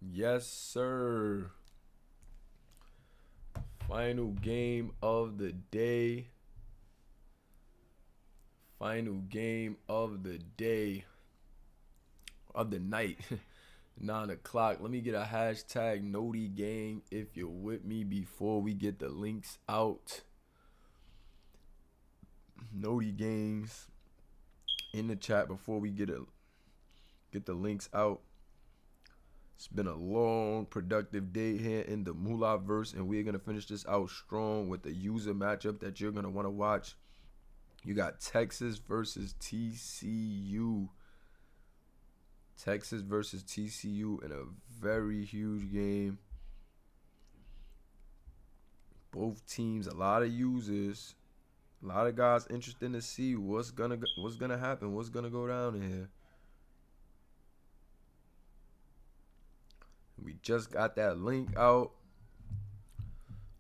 Yes, sir. Final game of the day. Final game of the day. Of the night. 9 o'clock. Let me get a hashtag Noti gang if you're with me before we get the links out. Noti gangs in the chat before we get the links out. It's been a long, productive day here in the Moolah verse, and we're gonna finish this out strong with the user matchup that you're gonna want to watch. You got Texas versus TCU. Texas versus TCU in a very huge game. Both teams, a lot of users, a lot of guys interested to see what's gonna happen, what's gonna go down in here. We just got that link out,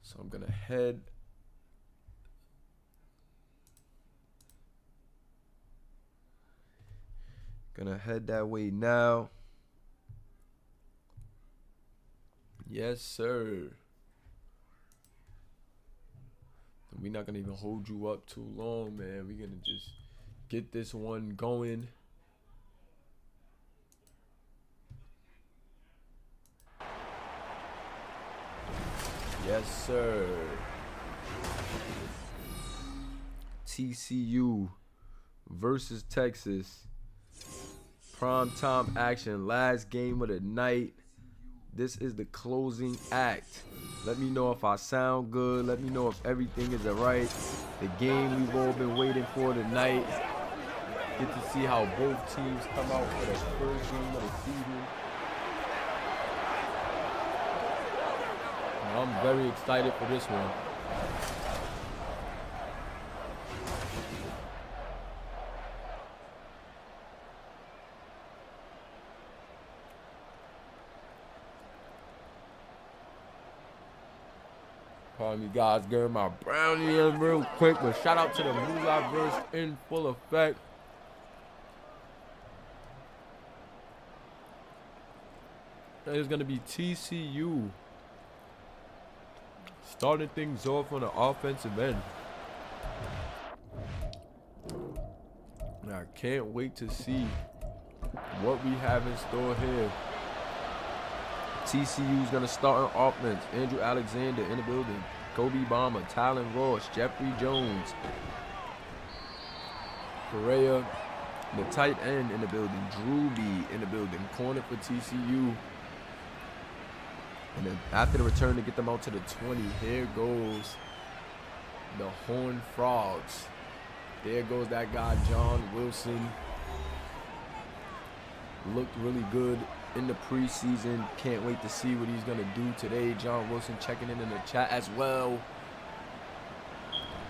so I'm gonna head that way now. Yes, sir. We're not gonna even hold you up too long, man. We're gonna just get this one going. Yes, sir. TCU versus Texas. Primetime action. Last game of the night. This is the closing act. Let me know if I sound good. Let me know if everything is alright. The game we've all been waiting for tonight. Get to see how both teams come out for the first game of the season. I'm very excited for this one. Pardon me, guys, getting my brownie in real quick, but shout out to the Moolah verse in full effect. It's gonna be TCU starting things off on the offensive end. And I can't wait to see what we have in store here. TCU is going to start on offense. Andrew Alexander in the building. Kobe Bama, Tylen Ross, Jeffrey Jones. Correa, the tight end in the building. Drewby in the building. Corner for TCU. And then after the return to get them out to the 20, here goes the Horned Frogs. There goes that guy, John Wilson. Looked really good in the preseason. Can't wait to see what he's going to do today. John Wilson checking in the chat as well.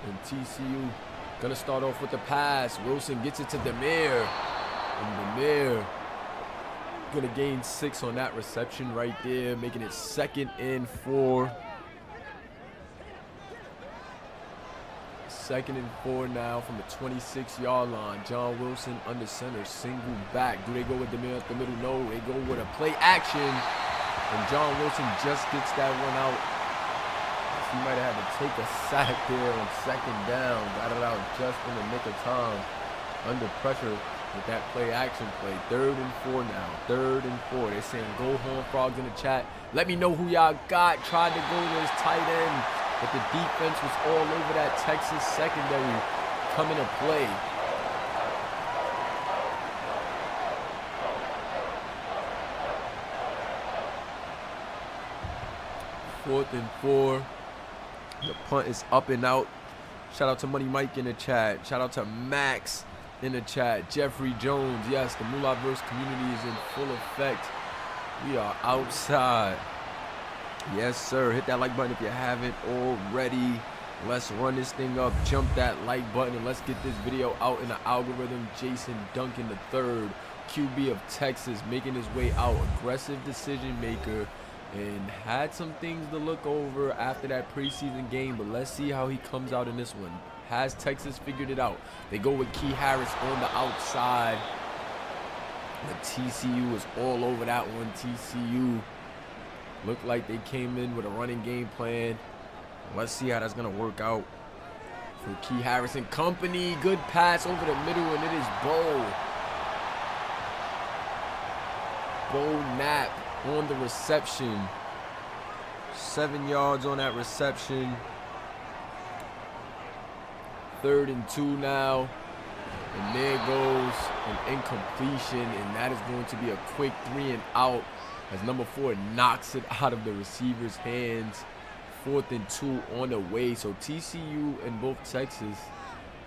And TCU going to start off with the pass. Wilson gets it to Demir. And Demir going to gain 6 on that reception right there, making it 2nd and 4. 2nd and 4 now from the 26-yard line. John Wilson under center, single back. Do they go with Demir up the middle? No, they go with a play action. And John Wilson just gets that one out. He might have had to take a sack there on 2nd down. Got it out just in the nick of time. Under pressure with that play action play. 3rd and 4 now. 3rd and 4. They're saying go Horned Frogs in the chat. Let me know who y'all got. Tried to go to his tight end, but the defense was all over that Texas secondary coming to play. Fourth and 4. The punt is up and out. Shout out to Money Mike in the chat. Shout out to Max in the chat. Jeffrey Jones. Yes, the Moolah verse community is in full effect. We are outside. Yes, sir. Hit that like button if you haven't already. Let's run this thing up. Jump that like button and let's get this video out in the algorithm. Jason Duncan III, QB of Texas, making his way out. Aggressive decision maker. And had some things to look over after that preseason game, but let's see how he comes out in this one. Has Texas figured it out? They go with Key Harris on the outside. But TCU is all over that one. TCU Looked like they came in with a running game plan. Let's see how that's going to work out for Key Harrison Company. Good pass over the middle, and it is Bo Knapp on the reception. 7 yards on that reception. 3rd and 2 now. And there goes an incompletion, and that is going to be a quick 3 and out as number 4 knocks it out of the receiver's hands. 4th and 2 on the way. So TCU and both Texas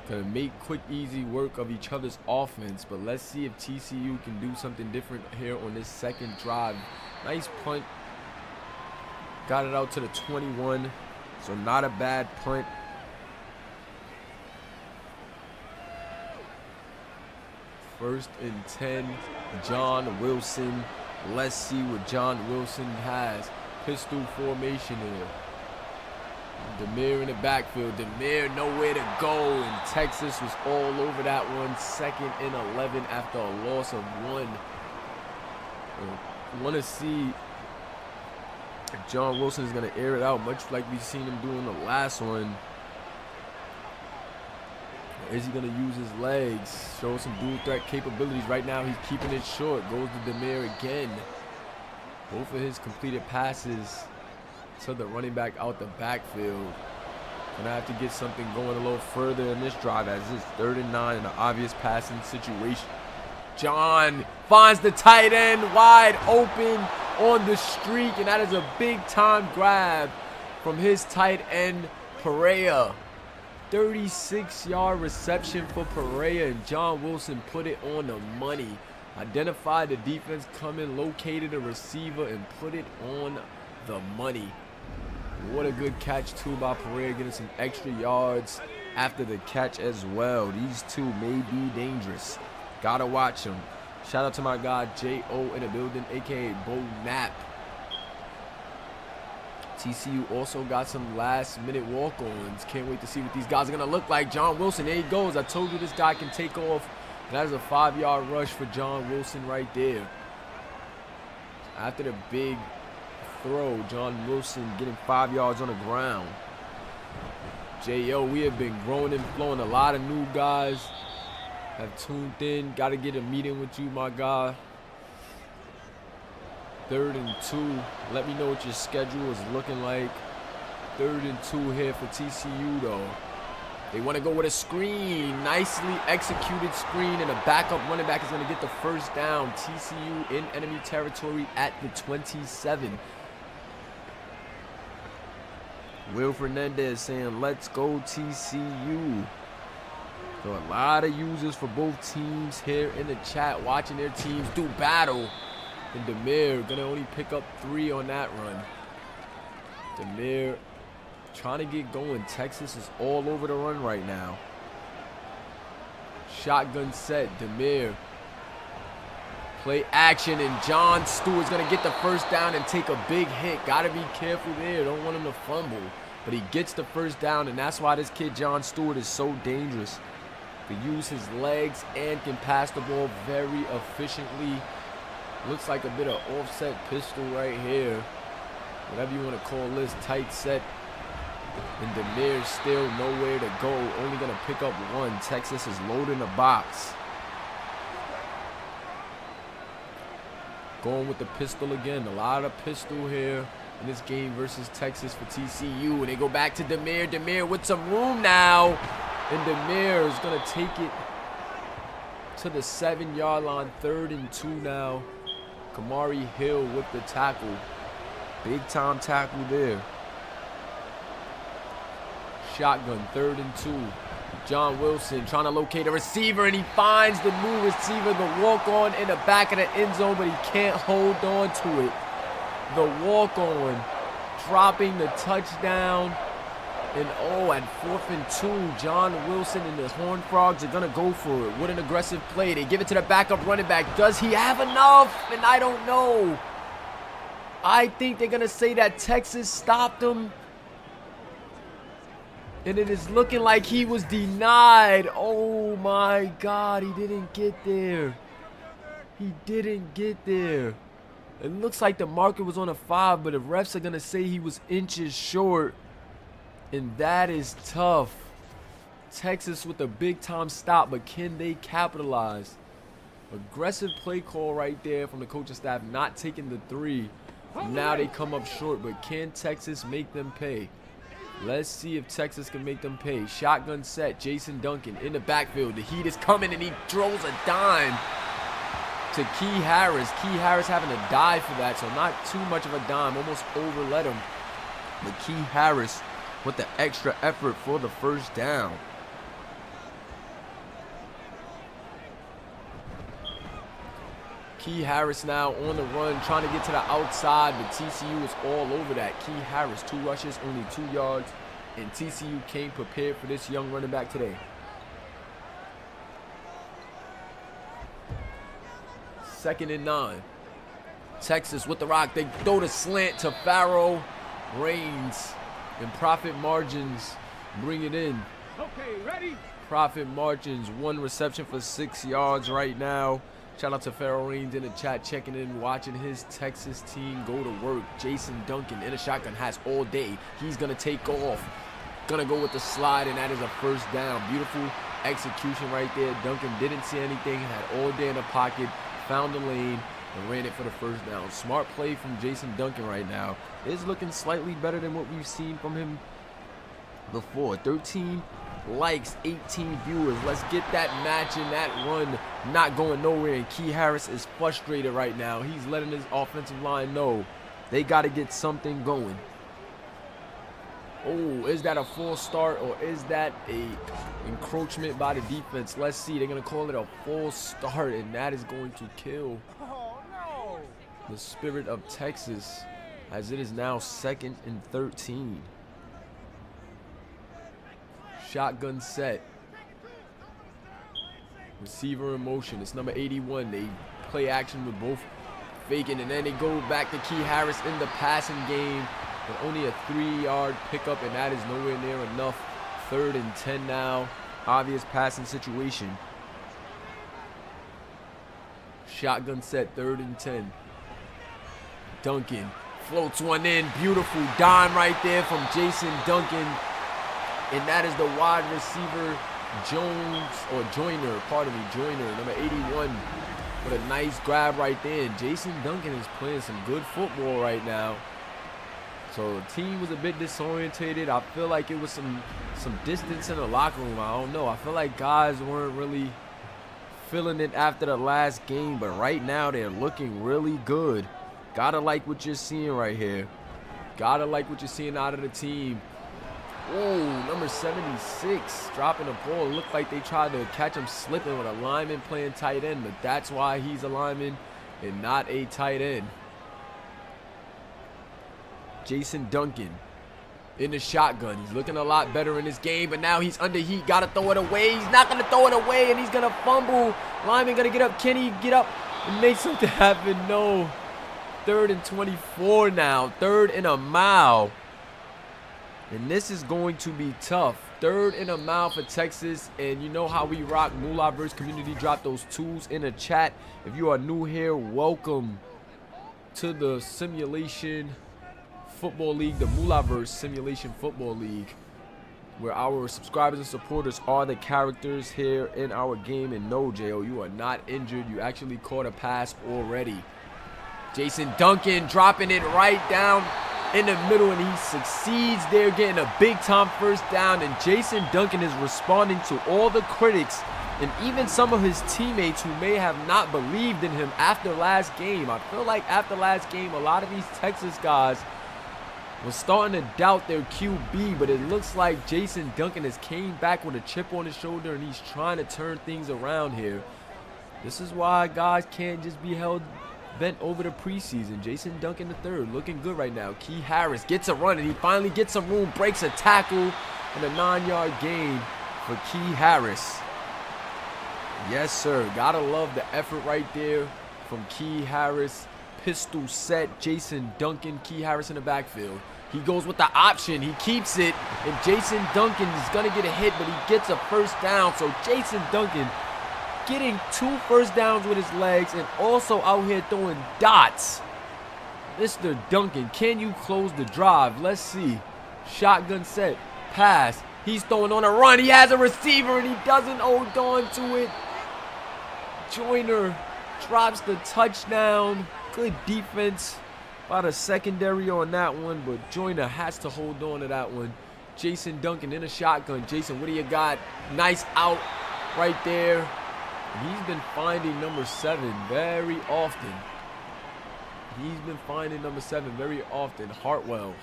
gonna make quick, easy work of each other's offense. But let's see if TCU can do something different here on this second drive. Nice punt. Got it out to the 21. So not a bad punt. First and 10, John Wilson. Let's see what John Wilson has. Pistol formation here. Demir in the backfield. Demir nowhere to go, and Texas was all over that one. 2nd and 11 after a loss of 1. I want to see if John Wilson is going to air it out, much like we've seen him do in the last one. Is he going to use his legs? Show some dual threat capabilities. Right now, he's keeping it short. Goes to Demir again. Both of his completed passes to the running back out the backfield. Gonna have to get something going a little further in this drive, as it's 3rd and 9 in an obvious passing situation. John finds the tight end wide open on the streak, and that is a big time grab from his tight end, Perea. 36-yard reception for Perea, and John Wilson put it on the money. Identified the defense coming, located a receiver, and put it on the money. What a good catch, too, by Perea, getting some extra yards after the catch as well. These two may be dangerous. Gotta watch them. Shout out to my guy, J.O. in the building, a.k.a. Bo Knapp. TCU also got some last-minute walk-ons. Can't wait to see what these guys are going to look like. John Wilson, there he goes. I told you this guy can take off. And that is a 5-yard rush for John Wilson right there. After the big throw, John Wilson getting 5 yards on the ground. J.O., we have been growing and flowing. A lot of new guys have tuned in. Got to get a meeting with you, my guy. 3rd and 2. Let me know what your schedule is looking like. 3rd and 2 here for TCU, though. They want to go with a screen. Nicely executed screen, and a backup running back is going to get the first down. TCU in enemy territory at the 27. Will Fernandez saying, let's go TCU. So a lot of users for both teams here in the chat watching their teams do battle. And Demir gonna only pick up 3 on that run. Demir trying to get going. Texas is all over the run right now. Shotgun set. Demir. Play action, and John Stewart's gonna get the first down and take a big hit. Gotta be careful there. Don't want him to fumble. But he gets the first down, and that's why this kid John Stewart is so dangerous. He can use his legs and can pass the ball very efficiently. Looks like a bit of offset pistol right here. Whatever you want to call this, tight set. And Demir's still nowhere to go. Only going to pick up 1. Texas is loading the box. Going with the pistol again. A lot of pistol here in this game versus Texas for TCU. And they go back to Demir. Demir with some room now. And Demir is going to take it to the 7-yard line. 3rd and 2 now. Kamari Hill with the tackle. Big time tackle there. Shotgun, 3rd and 2. John Wilson trying to locate a receiver, and he finds the new receiver, the walk-on in the back of the end zone, but he can't hold on to it. The walk-on dropping the touchdown. And at 4th and 2, John Wilson and the Horned Frogs are going to go for it. What an aggressive play. They give it to the backup running back. Does he have enough? And I don't know. I think they're going to say that Texas stopped him. And it is looking like he was denied. Oh my God, he didn't get there. He didn't get there. It looks like the marker was on a 5, but the refs are going to say he was inches short. And that is tough. Texas with a big-time stop, but can they capitalize? Aggressive play call right there from the coaching staff, not taking the 3. Now they come up short, but can Texas make them pay? Let's see if Texas can make them pay. Shotgun set, Jason Duncan in the backfield. The heat is coming, and he throws a dime to Key Harris. Key Harris having to dive for that, so not too much of a dime. Almost overlet him. But Key Harris with the extra effort for the first down. Key Harris now on the run, trying to get to the outside, but TCU is all over that. Key Harris, 2 rushes, only 2 yards, and TCU came prepared for this young running back today. Second and 9. Texas with the rock. They throw the slant to Farrell. Reigns and profit margins bring it in. Okay, ready? Profit margins, 1 reception for 6 yards right now. Shout out to Farrell Reigns in the chat, checking in, watching his Texas team go to work. Jason Duncan in a shotgun, has all day. He's going to take off. Going to go with the slide, and that is a first down. Beautiful execution right there. Duncan didn't see anything, had all day in the pocket, found the lane, and ran it for the first down. Smart play from Jason Duncan right now. Is looking slightly better than what we've seen from him before. 13 likes, 18 viewers. Let's get that match and that run not going nowhere. And Key Harris is frustrated right now. He's letting his offensive line know they got to get something going. Oh, is that a full start or is that a encroachment by the defense? Let's see. They're going to call it a full start, and that is going to kill the spirit of Texas, as it is now 2nd and 13. Shotgun set. Receiver in motion. It's number 81. They play action with both faking, and then they go back to Key Harris in the passing game, but only a 3-yard pickup, and that is nowhere near enough. 3rd and 10 now. Obvious passing situation. Shotgun set, 3rd and 10. Duncan floats one in. Beautiful dime right there from Jason Duncan. And that is the wide receiver, Joyner, number 81, with a nice grab right there. And Jason Duncan is playing some good football right now. So the team was a bit disorientated. I feel like it was some distance in the locker room. I don't know. I feel like guys weren't really feeling it after the last game. But right now they're looking really good. Gotta like what you're seeing right here. Gotta like what you're seeing out of the team. Oh, number 76 dropping the ball. It looked like they tried to catch him slipping with a lineman playing tight end, but that's why he's a lineman and not a tight end. Jason Duncan in the shotgun. He's looking a lot better in this game, but now he's under heat. Got to throw it away. He's not going to throw it away, and he's going to fumble. Lineman going to get up. Can he get up and make something happen? No. 3rd and 24 now. 3rd and a mile. And this is going to be tough. 3rd and a mile for Texas. And you know how we rock. Moolah versus community. Drop those tools in the chat. If you are new here, welcome to the Simulation Football League, the Moolah versus Simulation Football League, where our subscribers and supporters are the characters here in our game. And no, J.O., you are not injured. You actually caught a pass already. Jason Duncan dropping it right down in the middle, and he succeeds there, getting a big-time first down. And Jason Duncan is responding to all the critics and even some of his teammates who may have not believed in him after last game. I feel like after last game, a lot of these Texas guys were starting to doubt their QB, but it looks like Jason Duncan has came back with a chip on his shoulder, and he's trying to turn things around here. This is why guys can't just be held bent over the preseason. Jason Duncan III looking good right now. Key Harris gets a run, and he finally gets some room, breaks a tackle, and a 9-yard gain for Key Harris. Yes, sir. Gotta love the effort right there from Key Harris. Pistol set, Jason Duncan, Key Harris in the backfield. He goes with the option. He keeps it, and Jason Duncan is going to get a hit, but he gets a first down. So Jason Duncan getting 2 first downs with his legs and also out here throwing dots Mr. Duncan, can you close the drive? Let's see. Shotgun set. Pass. He's throwing on a run. He has a receiver and he doesn't hold on to it. Joyner drops the touchdown. Good defense by the secondary on that one, but Joyner has to hold on to that one. Jason Duncan in a shotgun. Jason, what do you got? Nice out right there. And he's been finding number 7 very often. He's been finding number 7 very often. Hartwell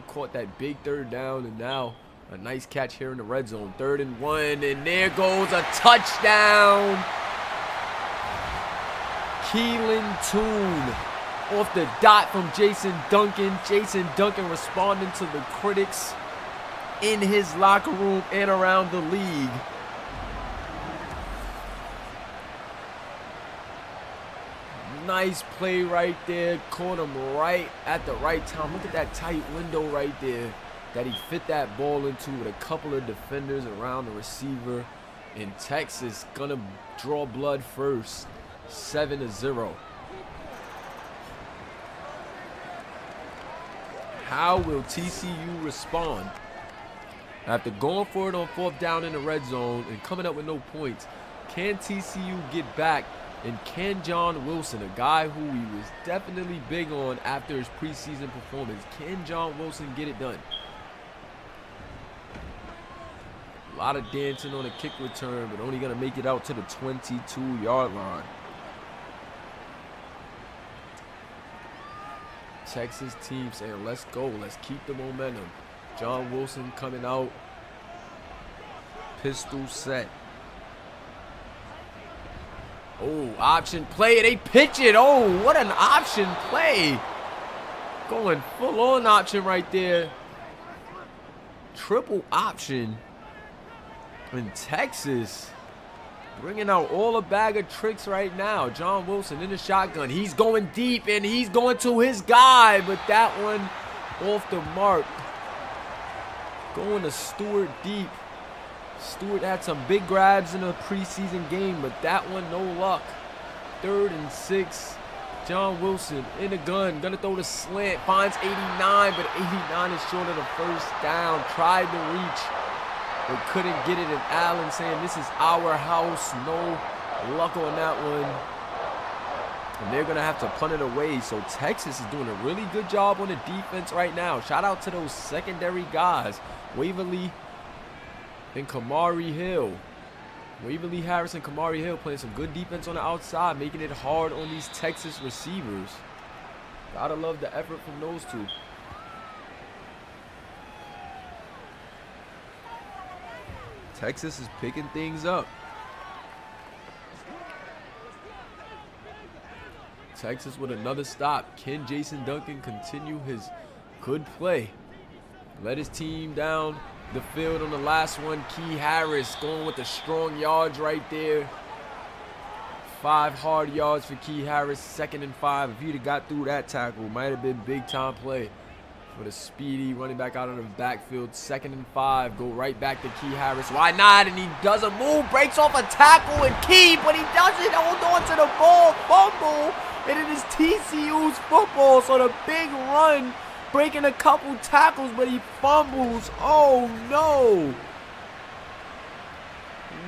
caught that big third down, and now a nice catch here in the red zone. 3rd and 1, and there goes a touchdown. Keelan Toon off the dot from Jason Duncan. Jason Duncan responding to the critics in his locker room and around the league. Nice play right there. Caught him right at the right time. Look at that tight window right there that he fit that ball into with a couple of defenders around the receiver. And Texas gonna draw blood first. 7-0. How will TCU respond? After going for it on 4th down in the red zone and coming up with no points, can TCU get back? And can John Wilson, a guy who he was definitely big on after his preseason performance, can John Wilson get it done? A lot of dancing on a kick return, but only going to make it out to the 22-yard line. Texas team saying, let's go. Let's keep the momentum. John Wilson coming out. Pistol set. Oh, option play. They pitch it. Oh, what an option play. Going full on option right there. Triple option. In Texas. Bringing out all a bag of tricks right now. John Wilson in the shotgun. He's going deep and he's going to his guy. But that one off the mark. Going to Stewart deep. Stewart had some big grabs in a preseason game, but that one no luck. 3rd and 6. John Wilson in the gun. Gonna throw the slant. Finds 89, but 89 is short of the 1st down. Tried to reach, but couldn't get it. And Allen saying this is our house. No luck on that one. And they're going to have to punt it away. So Texas is doing a really good job on the defense right now. Shout out to those secondary guys. Waverly and Kamari Hill. Waverly Harris and Kamari Hill playing some good defense on the outside, making it hard on these Texas receivers. Gotta love the effort from those two. Texas is picking things up. Texas with another stop. Can Jason Duncan continue his good play? Let his team down the field on the last one. Key Harris going with the strong yards right there. 5 hard yards for Key Harris. 2nd and 5. If he'd have got through that tackle, might have been big time play for the speedy running back out of the backfield. 2nd and 5. Go right back to Key Harris. Why not? And he doesn't move. Breaks off a tackle and Key, but he doesn't hold on to the ball. Fumble. And it is TCU's football. So the big run. Breaking a couple tackles, but he fumbles. Oh, no.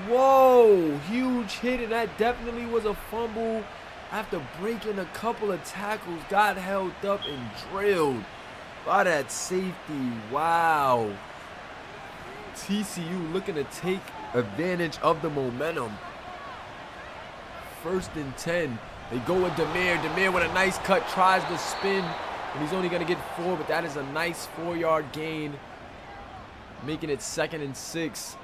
Whoa. Huge hit, and that definitely was a fumble. After breaking a couple of tackles, got held up and drilled by that safety. Wow. TCU looking to take advantage of the momentum. 1st and 10. They go with Demir. Demir with a nice cut, tries to spin. And he's only going to get 4, but that is a nice 4-yard gain, making it 2nd and 6.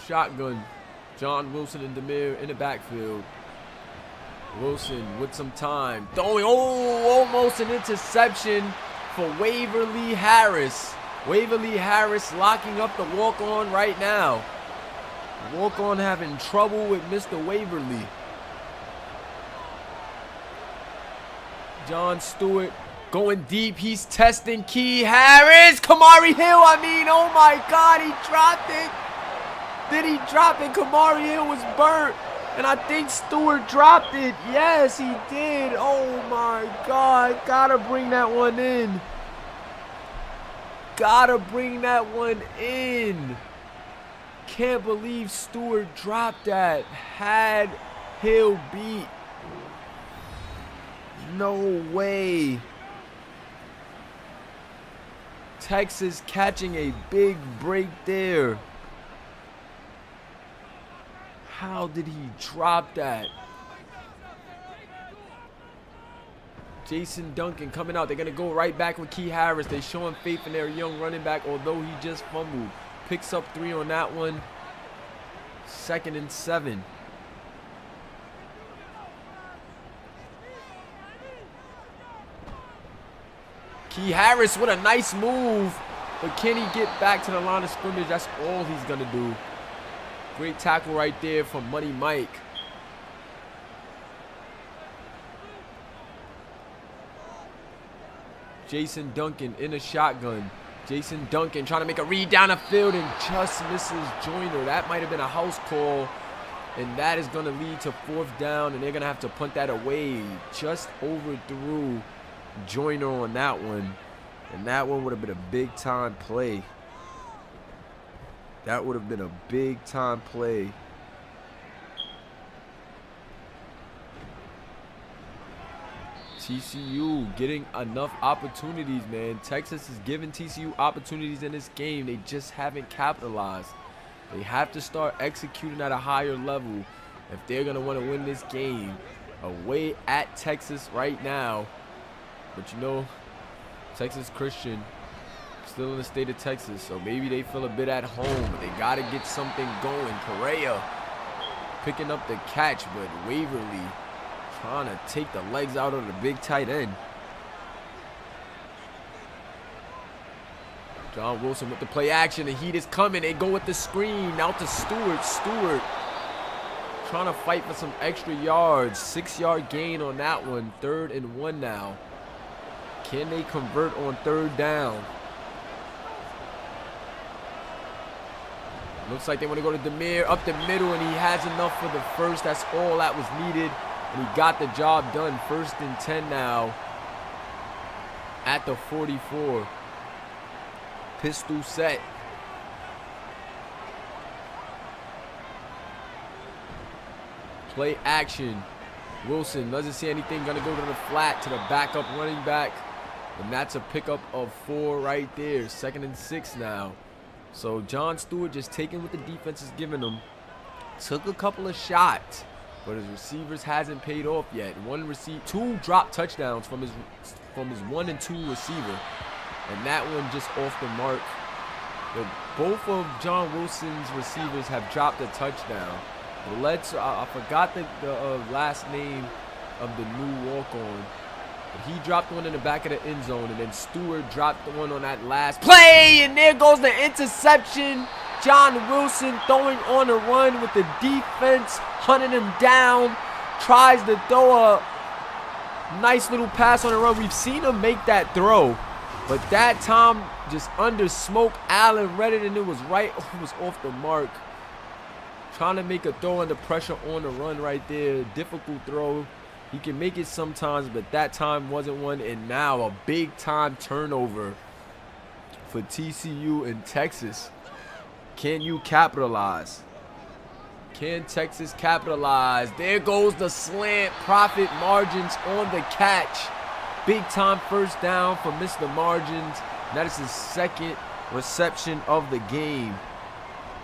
Shotgun. John Wilson and Demir in the backfield. Wilson with some time. Throwing, almost an interception for Waverly Harris. Waverly Harris locking up the walk-on right now. Walk-on having trouble with Mr. Waverly. John Stewart going deep. He's testing Key Harris. Kamari Hill, oh my God, he dropped it. Did he drop it? Kamari Hill was burnt. And I think Stewart dropped it. Yes, he did. Oh my God. Gotta bring that one in. Gotta bring that one in. Can't believe Stewart dropped that. Had Hill beat. No way. Texas catching a big break there. How did he drop that? Jason Duncan coming out. They're going to go right back with Key Harris. They're showing faith in their young running back, although he just fumbled. Picks up 3 on that one. 2nd and 7. Key Harris with a nice move. But can he get back to the line of scrimmage? That's all he's going to do. Great tackle right there from Money Mike. Jason Duncan in a shotgun. Jason Duncan trying to make a read down the field and just misses Joyner. That might have been a house call. And that is going to lead to 4th down. And they're going to have to punt that away. Just overthrew Joyner on that one. And that one would have been a big time play. That would have been a big time play. TCU getting enough opportunities, man. Texas is giving TCU opportunities in this game. They just haven't capitalized. They have to start executing at a higher level if they're going to want to win this game. Away at Texas right now. But you know, Texas Christian still in the state of Texas, so maybe they feel a bit at home, but they got to get something going. Correa picking up the catch, but Waverly trying to take the legs out of the big tight end. John Wilson with the play action. The heat is coming. They go with the screen. Out to Stewart. Stewart trying to fight for some extra yards. 6-yard gain on that one. 3rd and 1 now. Can they convert on 3rd down? Looks like they want to go to Demir up the middle, and he has enough for the first. That's all that was needed, and he got the job done. 1st and 10 now at the 44. Pistol set. Play action. Wilson doesn't see anything. Going to go to the flat to the backup running back. And that's a pickup of 4 right there. 2nd and 6 now. So John Stewart just taking what the defense is giving him. Took a couple of shots, but his receivers hasn't paid off yet. 2 drop touchdowns from his 1 and 2 receiver. And that one just off the mark. But both of John Wilson's receivers have dropped a touchdown. I forgot the last name of the new walk-on. But he dropped one in the back of the end zone, and then Stewart dropped the one on that last play, and there goes the interception. John Wilson throwing on the run with the defense hunting him down. Tries to throw a nice little pass on the run. We've seen him make that throw, but that time just under smoke. Allen read it, and it was off the mark. Trying to make a throw under pressure on the run right there. Difficult throw. He can make it sometimes, but that time wasn't one. And now a big-time turnover for TCU in Texas. Can you capitalize? Can Texas capitalize? There goes the slant. Profit Margins on the catch. Big-time 1st down for Mr. Margins. That is his 2nd reception of the game.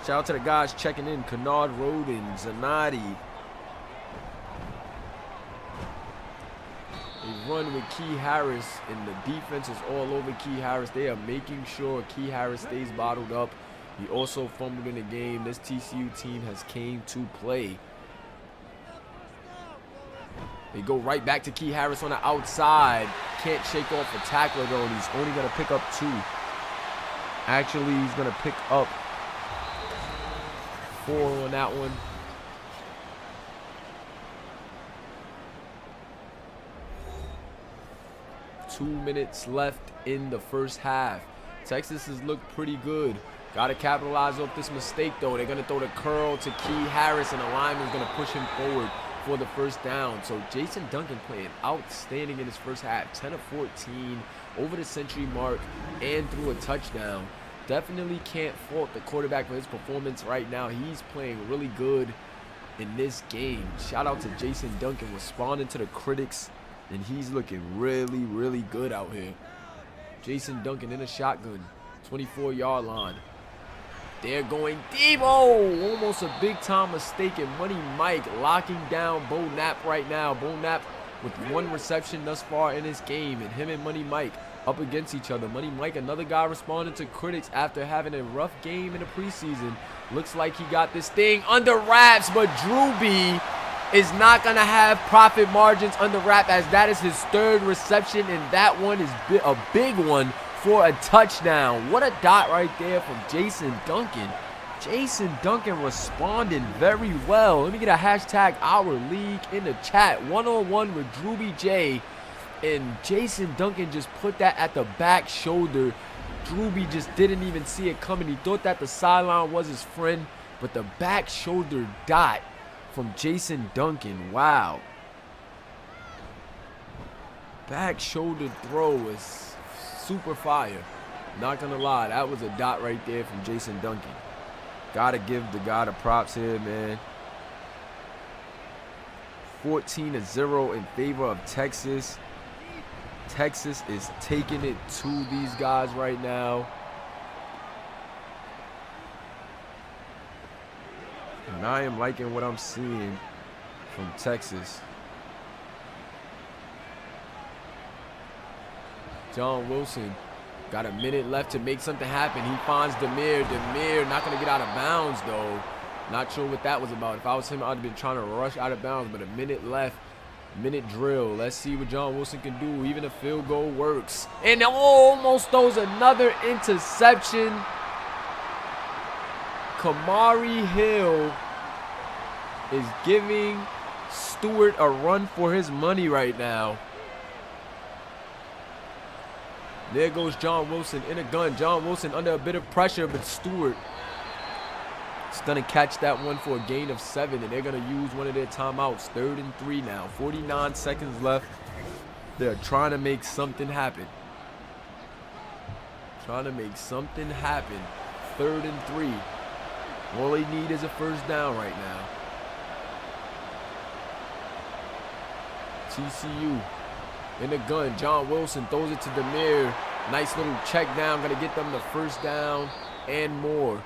Shout out to the guys checking in. Kennard Roden, Zanotti. They run with Key Harris, and the defense is all over Key Harris. They are making sure Key Harris stays bottled up. He also fumbled in the game. This TCU team has came to play. They go right back to Key Harris on the outside. Can't shake off a tackler, though, and he's only going to pick up 2. Actually, he's going to pick up 4 on that one. Two minutes left in the first half. Texas has looked pretty good. Got to capitalize off this mistake, though. They're going to throw the curl to Key Harris, and the lineman's going to push him forward for the first down. So Jason Duncan playing outstanding in his first half. 10 of 14, over the century mark, and threw a touchdown. Definitely can't fault the quarterback for his performance right now. He's playing really good in this game. Shout out to Jason Duncan responding to the critics, and he's looking really, really good out here. Jason Duncan in a shotgun, 24-yard line. They're going deep. Oh, almost a big-time mistake, and Money Mike locking down Bo Knapp right now. Bo Knapp with 1 reception thus far in this game, and him and Money Mike up against each other. Money Mike, another guy responding to critics after having a rough game in the preseason. Looks like he got this thing under wraps, but Drew B is not going to have profit margins under wrap, as that is his 3rd reception, and that one is a big one for a touchdown. What a dot right there from Jason Duncan. Jason Duncan responding very well. Let me get a hashtag our league in the chat. One-on-one with Drew BJ. And Jason Duncan just put that at the back shoulder. Drew B just didn't even see it coming. He thought that the sideline was his friend, but the back shoulder dot from Jason Duncan. Wow. Back shoulder throw was super fire. Not gonna lie, that was a dot right there from Jason Duncan. Gotta give the guy the props here, man. 14-0 in favor of Texas. Texas is taking it to these guys right now. And I am liking what I'm seeing from Texas. John Wilson got a minute left to make something happen. He finds Demir. Demir not going to get out of bounds, though. Not sure what that was about. If I was him, I'd have been trying to rush out of bounds, but a minute left. Minute drill. Let's see what John Wilson can do. Even a field goal works. And almost throws another interception. Kamari Hill is giving Stewart a run for his money right now. There goes John Wilson in a gun. John Wilson under a bit of pressure, but Stewart is going to catch that one for a gain of 7, and they're going to use one of their timeouts. 3rd and 3 now. 49 seconds left. They're trying to make something happen. Trying to make something happen. 3rd and 3. All they need is a first down right now. TCU in the gun. John Wilson throws it to Demir. Nice little check down. Going to get them the first down and more.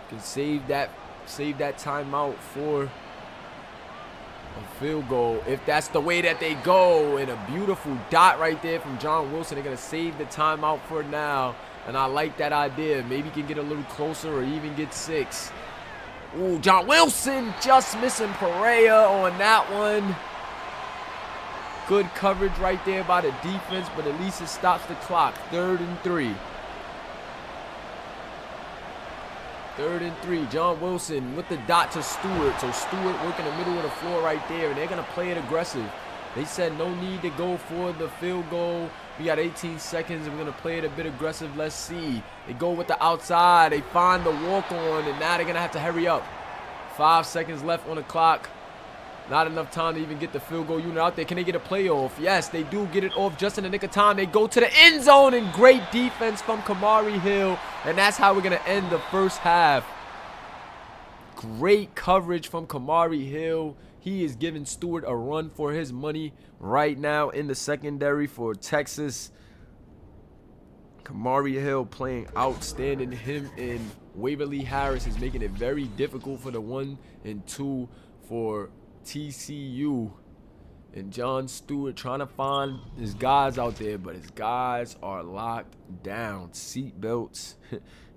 Can save that timeout for a field goal if that's the way that they go. And a beautiful dot right there from John Wilson. They're going to save the timeout for now. And I like that idea. Maybe can get a little closer or even get 6. Ooh, John Wilson just missing Perea on that one. Good coverage right there by the defense, but at least it stops the clock. 3rd and 3. 3rd and 3. John Wilson with the dot to Stewart. So Stewart working the middle of the floor right there, and they're going to play it aggressive. They said no need to go for the field goal. We got 18 seconds, and we're going to play it a bit aggressive. Let's see. They go with the outside. They find the walk-on, and now they're going to have to hurry up. 5 seconds left on the clock. Not enough time to even get the field goal unit out there. Can they get a playoff? Yes, they do get it off just in the nick of time. They go to the end zone, and great defense from Kamari Hill. And that's how we're going to end the first half. Great coverage from Kamari Hill. He is giving Stewart a run for his money right now in the secondary for Texas. Kamari Hill playing outstanding. Him and Waverly Harris is making it very difficult for the 1 and 2 for TCU. And John Stewart trying to find his guys out there, but his guys are locked down. Seatbelts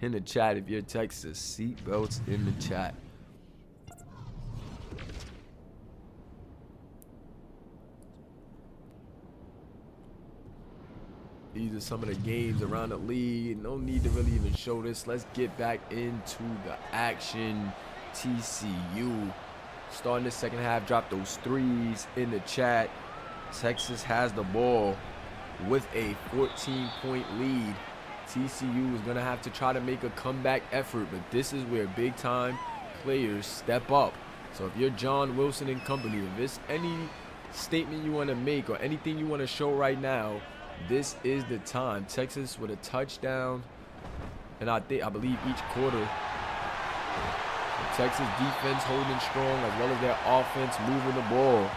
in the chat if you're Texas. Seatbelts in the chat. These are some of the games around the league. No need to really even show this. Let's get back into the action. TCU starting the second half. Drop those 3s in the chat. Texas has the ball with a 14-point lead. TCU is going to have to try to make a comeback effort, but this is where big-time players step up. So if you're John Wilson and company, if there's any statement you want to make or anything you want to show right now, this is the time. Texas with a touchdown, and I believe each quarter. The Texas defense holding strong, as well as their offense moving the ball.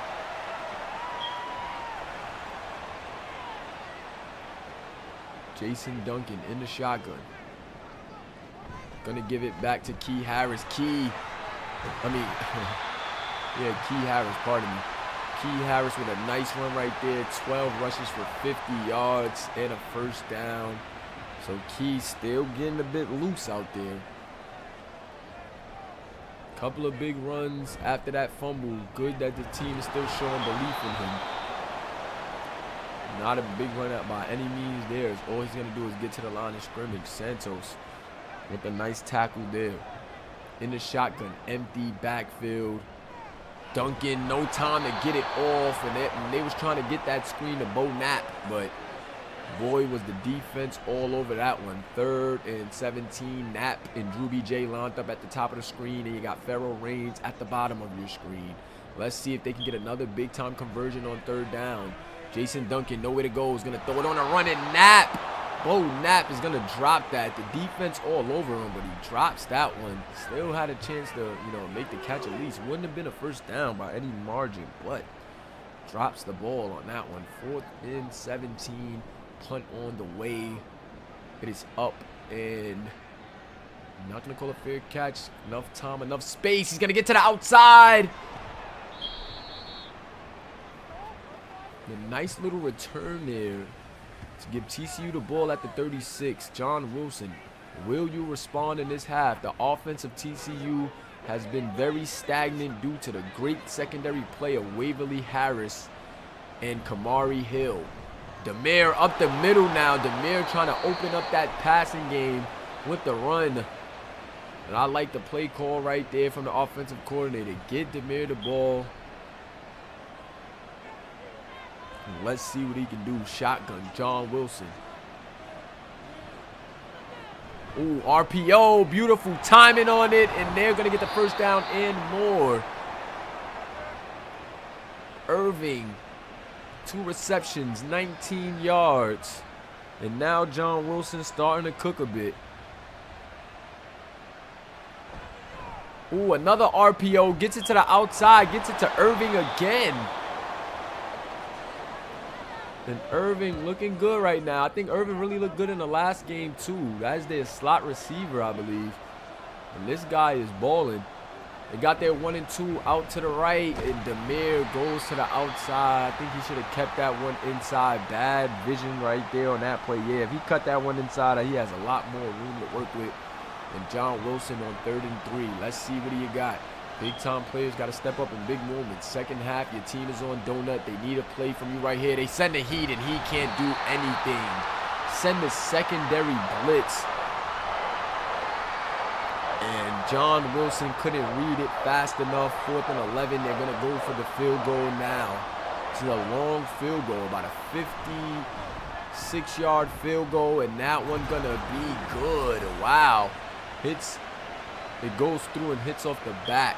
Jason Duncan in the shotgun. Gonna give it back to Key Harris. Key Harris, pardon me. Key Harris with a nice run right there. 12 rushes for 50 yards and a first down. So Key still getting a bit loose out there. Couple of big runs after that fumble. Good that the team is still showing belief in him. Not a big run out by any means there. All he's going to do is get to the line of scrimmage. Santos with a nice tackle there. In the shotgun, empty backfield. Duncan, no time to get it off. And they was trying to get that screen to Bo Knapp. But boy, was the defense all over that one. 3rd and 17. Knapp and Drew B.J. lined up at the top of the screen. And you got Farrell Raines at the bottom of your screen. Let's see if they can get another big-time conversion on 3rd down. Jason Duncan, nowhere to go, is going to throw it on a run, and Knapp. Bo Knapp is going to drop that. The defense all over him, but he drops that one. Still had a chance to, make the catch at least. Wouldn't have been a first down by any margin, but drops the ball on that one. 4th and 17, punt on the way. It is up, and I'm not going to call a fair catch. Enough time, enough space. He's going to get to the outside. A nice little return there to give TCU the ball at the 36. John Wilson, will you respond in this half? The offense of TCU has been very stagnant due to the great secondary play of Waverly Harris and Kamari Hill. Demare up the middle now. Demare trying to open up that passing game with the run. And I like the play call right there from the offensive coordinator. Get Demare the ball. Let's see what he can do. Shotgun, John Wilson. Ooh, RPO, beautiful timing on it, and they're going to get the first down and more. Irving, 2 receptions, 19 yards. And now John Wilson starting to cook a bit. Ooh, another RPO, gets it to the outside, gets it to Irving again. And Irving looking good right now. I think Irving really looked good in the last game too. That's their slot receiver, I believe. And this guy is balling. They got their 1 and 2 out to the right, and Demare goes to the outside. I think he should have kept that one inside. Bad vision right there on that play. Yeah, if he cut that one inside, he has a lot more room to work with. And John Wilson on 3rd and 3. Let's see what he got. Big-time players got to step up in big moments. Second half, your team is on donut. They need a play from you right here. They send the heat, and he can't do anything. Send the secondary blitz. And John Wilson couldn't read it fast enough. 4th and 11. They're going to go for the field goal now. This is a long field goal, about a 56-yard field goal, and that one's going to be good. Wow. It goes through and hits off the back.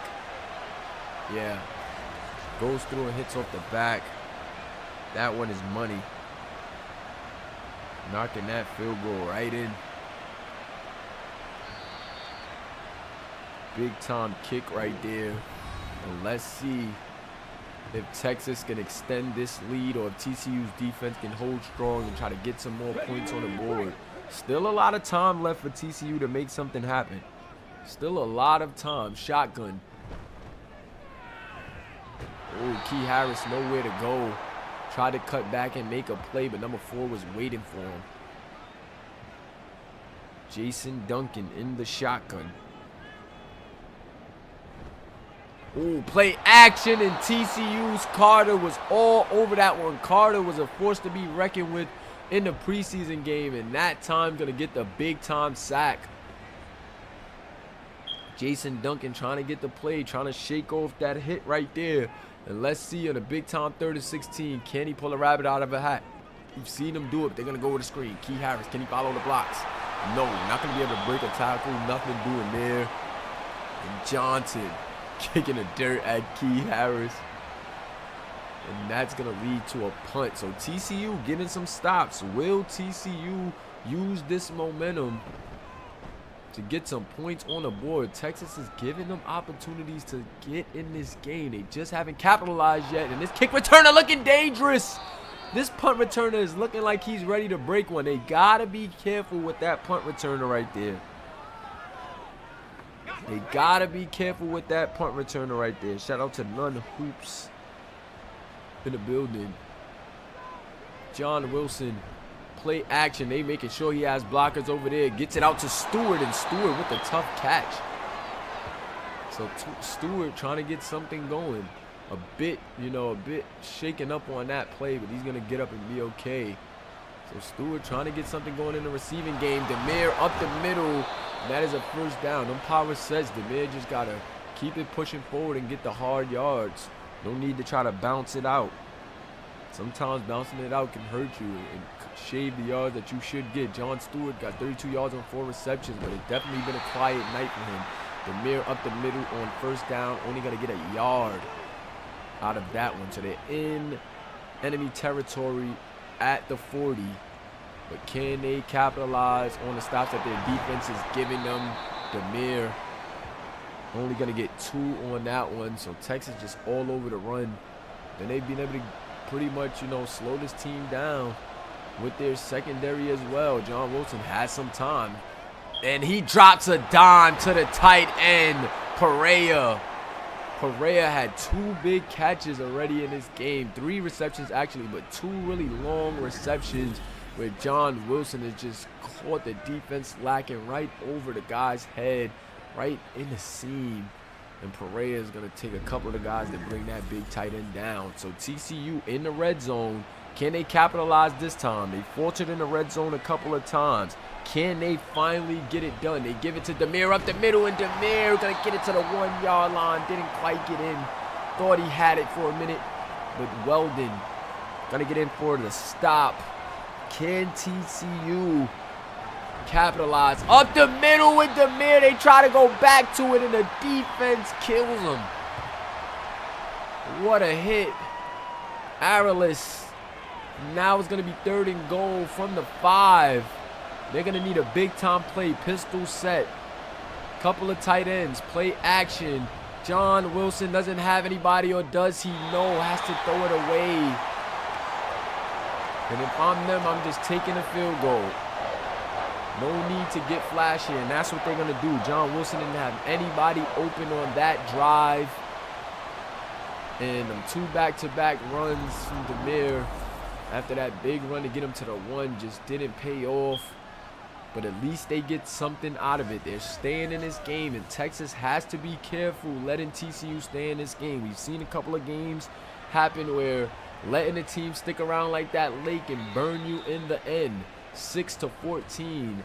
Yeah. Goes through and hits off the back. That one is money. Knocking that field goal right in. Big time kick right there. And let's see if Texas can extend this lead or if TCU's defense can hold strong and try to get some more points on the board. Still a lot of time left for TCU to make something happen. Still a lot of time. Shotgun. Oh, Key Harris nowhere to go. Tried to cut back and make a play, but number 4 was waiting for him. Jason Duncan in the shotgun. Oh, play action, and TCU's Carter was all over that one. Carter was a force to be reckoned with in the preseason game, and that time going to get the big-time sack. Jason Duncan trying to get the play, trying to shake off that hit right there. And let's see on a big-time 3rd and 16, can he pull a rabbit out of a hat? You've seen them do it. They're going to go with a screen. Key Harris, can he follow the blocks? No, not going to be able to break a tackle. Nothing doing there. And Johnson kicking the dirt at Key Harris. And that's going to lead to a punt. So TCU getting some stops. Will TCU use this momentum to get some points on the board? Texas is giving them opportunities to get in this game. They just haven't capitalized yet. And this kick returner looking dangerous. This punt returner is looking like he's ready to break one. They got to be careful with that punt returner right there. They got to be careful with that punt returner right there. Shout out to None Hoops in the building. John Wilson, play action. They making sure he has blockers over there. Gets it out to Stewart, and Stewart with a tough catch. So Stewart trying to get something going. A bit shaken up on that play, but he's going to get up and be okay. So Stewart trying to get something going in the receiving game. Demir up the middle. And that is a first down. Umpire says Demir just got to keep it pushing forward and get the hard yards. No need to try to bounce it out. Sometimes bouncing it out can hurt you and shave the yards that you should get. John Stewart got 32 yards on 4 receptions, but it's definitely been a quiet night for him. Demir up the middle on first down. Only going to get a yard out of that one. So they're in enemy territory at the 40. But can they capitalize on the stops that their defense is giving them? Demir only going to get 2 on that one. So Texas just all over the run. Then they've been able to pretty much, slow this team down with their secondary as well. John Wilson has some time. And he drops a dime to the tight end, Perea. Perea had 2 big catches already in this game. 3 receptions actually, but 2 really long receptions where John Wilson has just caught the defense lacking right over the guy's head, right in the seam. And Perea is going to take a couple of the guys to bring that big tight end down. So TCU in the red zone. Can they capitalize this time? They faltered in the red zone a couple of times. Can they finally get it done? They give it to Demir up the middle, and Demir going to get it to the 1-yard line. Didn't quite get in. Thought he had it for a minute, but Weldon going to get in for the stop. Can TCU capitalize? Up the middle with Demir. They try to go back to it, and the defense kills them. What a hit. Aralis. Now it's going to be 3rd and goal from the 5. They're going to need a big-time play. Pistol set. Couple of tight ends. Play action. John Wilson doesn't have anybody, or does he? No, has to throw it away. And if I'm them, I'm just taking a field goal. No need to get flashy, and that's what they're going to do. John Wilson didn't have anybody open on that drive. And 2 back-to-back runs from Demir after that big run to get him to the 1 just didn't pay off. But at least they get something out of it. They're staying in this game, and Texas has to be careful letting TCU stay in this game. We've seen a couple of games happen where letting the team stick around like that late can burn you in the end. 6-14.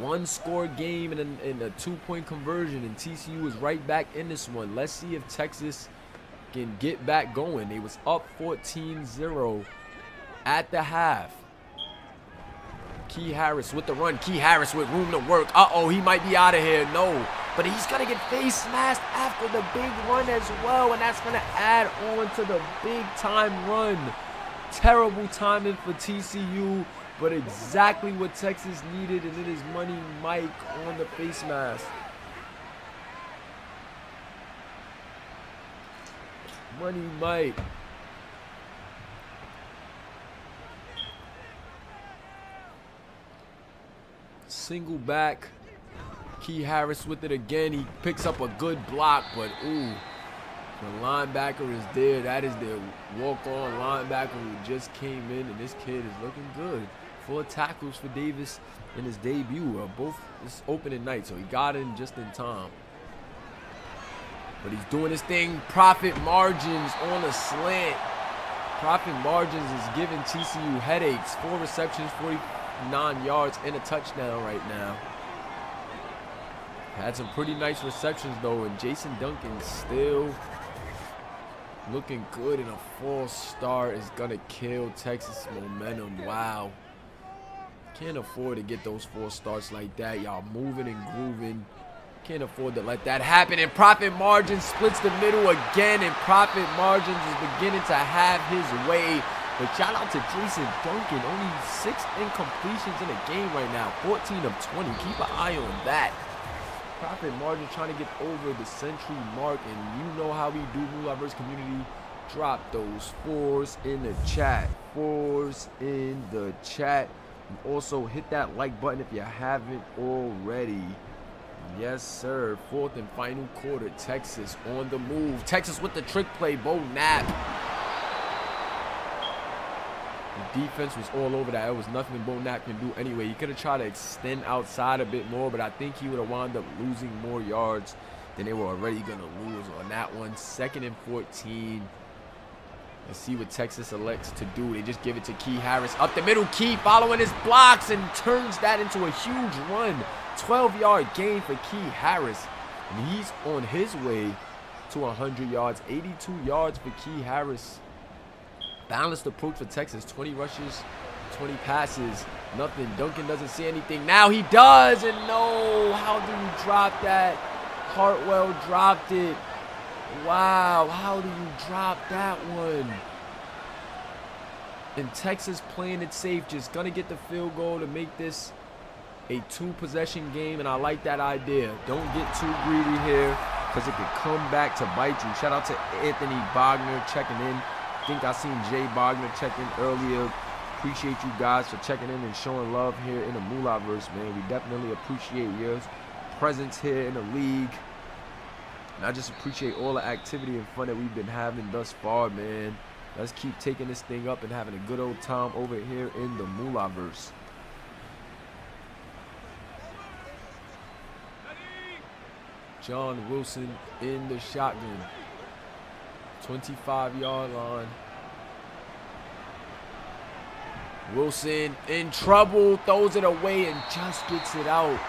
1-score game and a 2-point conversion, and TCU is right back in this one. Let's see if Texas can get back going. They was up 14-0 at the half. Key Harris with the run. Key Harris with room to work. Uh-oh, he might be out of here. No, but he's going to get face smashed after the big run as well, and that's going to add on to the big-time run. Terrible timing for TCU, but exactly what Texas needed, and it is Money Mike on the face mask. Money Mike. Single back. Key Harris with it again. He picks up a good block, but ooh. The linebacker is there. That is their walk-on linebacker who just came in, and this kid is looking good. 4 tackles for Davis in his debut. Both this opening night, so he got in just in time. But he's doing his thing. Profit margins on a slant. Profit margins is giving TCU headaches. 4 receptions, 49 yards, and a touchdown right now. Had some pretty nice receptions, though, and Jason Duncan still Looking good, and a false start is going to kill Texas momentum. Wow. Can't afford to get those false starts like that. Y'all moving and grooving. Can't afford to let that happen. And Profit Margin splits the middle again, and Profit Margins is beginning to have his way. But shout out to Jason Duncan. Only 6 incompletions in the game right now. 14 of 20. Keep an eye on that. Profit Margin trying to get over the century mark, and you know how we do, Moolahverse community. Drop those 4s in the chat. 4s in the chat. And also hit that like button if you haven't already. Yes, sir. 4th and final quarter. Texas on the move. Texas with the trick play. Bo Knapp. The defense was all over that. It was nothing Bo Knapp can do anyway. He could have tried to extend outside a bit more, but I think he would have wound up losing more yards than they were already going to lose on that one. 2nd and 14. Let's see what Texas elects to do. They just give it to Key Harris. Up the middle, Key following his blocks and turns that into a huge run. 12-yard gain for Key Harris. And he's on his way to 100 yards. 82 yards for Key Harris. Balanced approach for Texas. 20 rushes, 20 passes. Nothing. Duncan doesn't see anything. Now he does. And no. How do you drop that? Hartwell dropped it. Wow. How do you drop that one? And Texas playing it safe. Just going to get the field goal to make this a 2-possession game. And I like that idea. Don't get too greedy here, because it could come back to bite you. Shout out to Anthony Bogner checking in. I think I seen Jay Bogner check in earlier. Appreciate you guys for checking in and showing love here in the Moolahverse, man. We definitely appreciate your presence here in the league. And I just appreciate all the activity and fun that we've been having thus far, man. Let's keep taking this thing up and having a good old time over here in the Moolahverse. John Wilson in the shotgun. 25-yard line. Wilson in trouble, throws it away and just gets it out.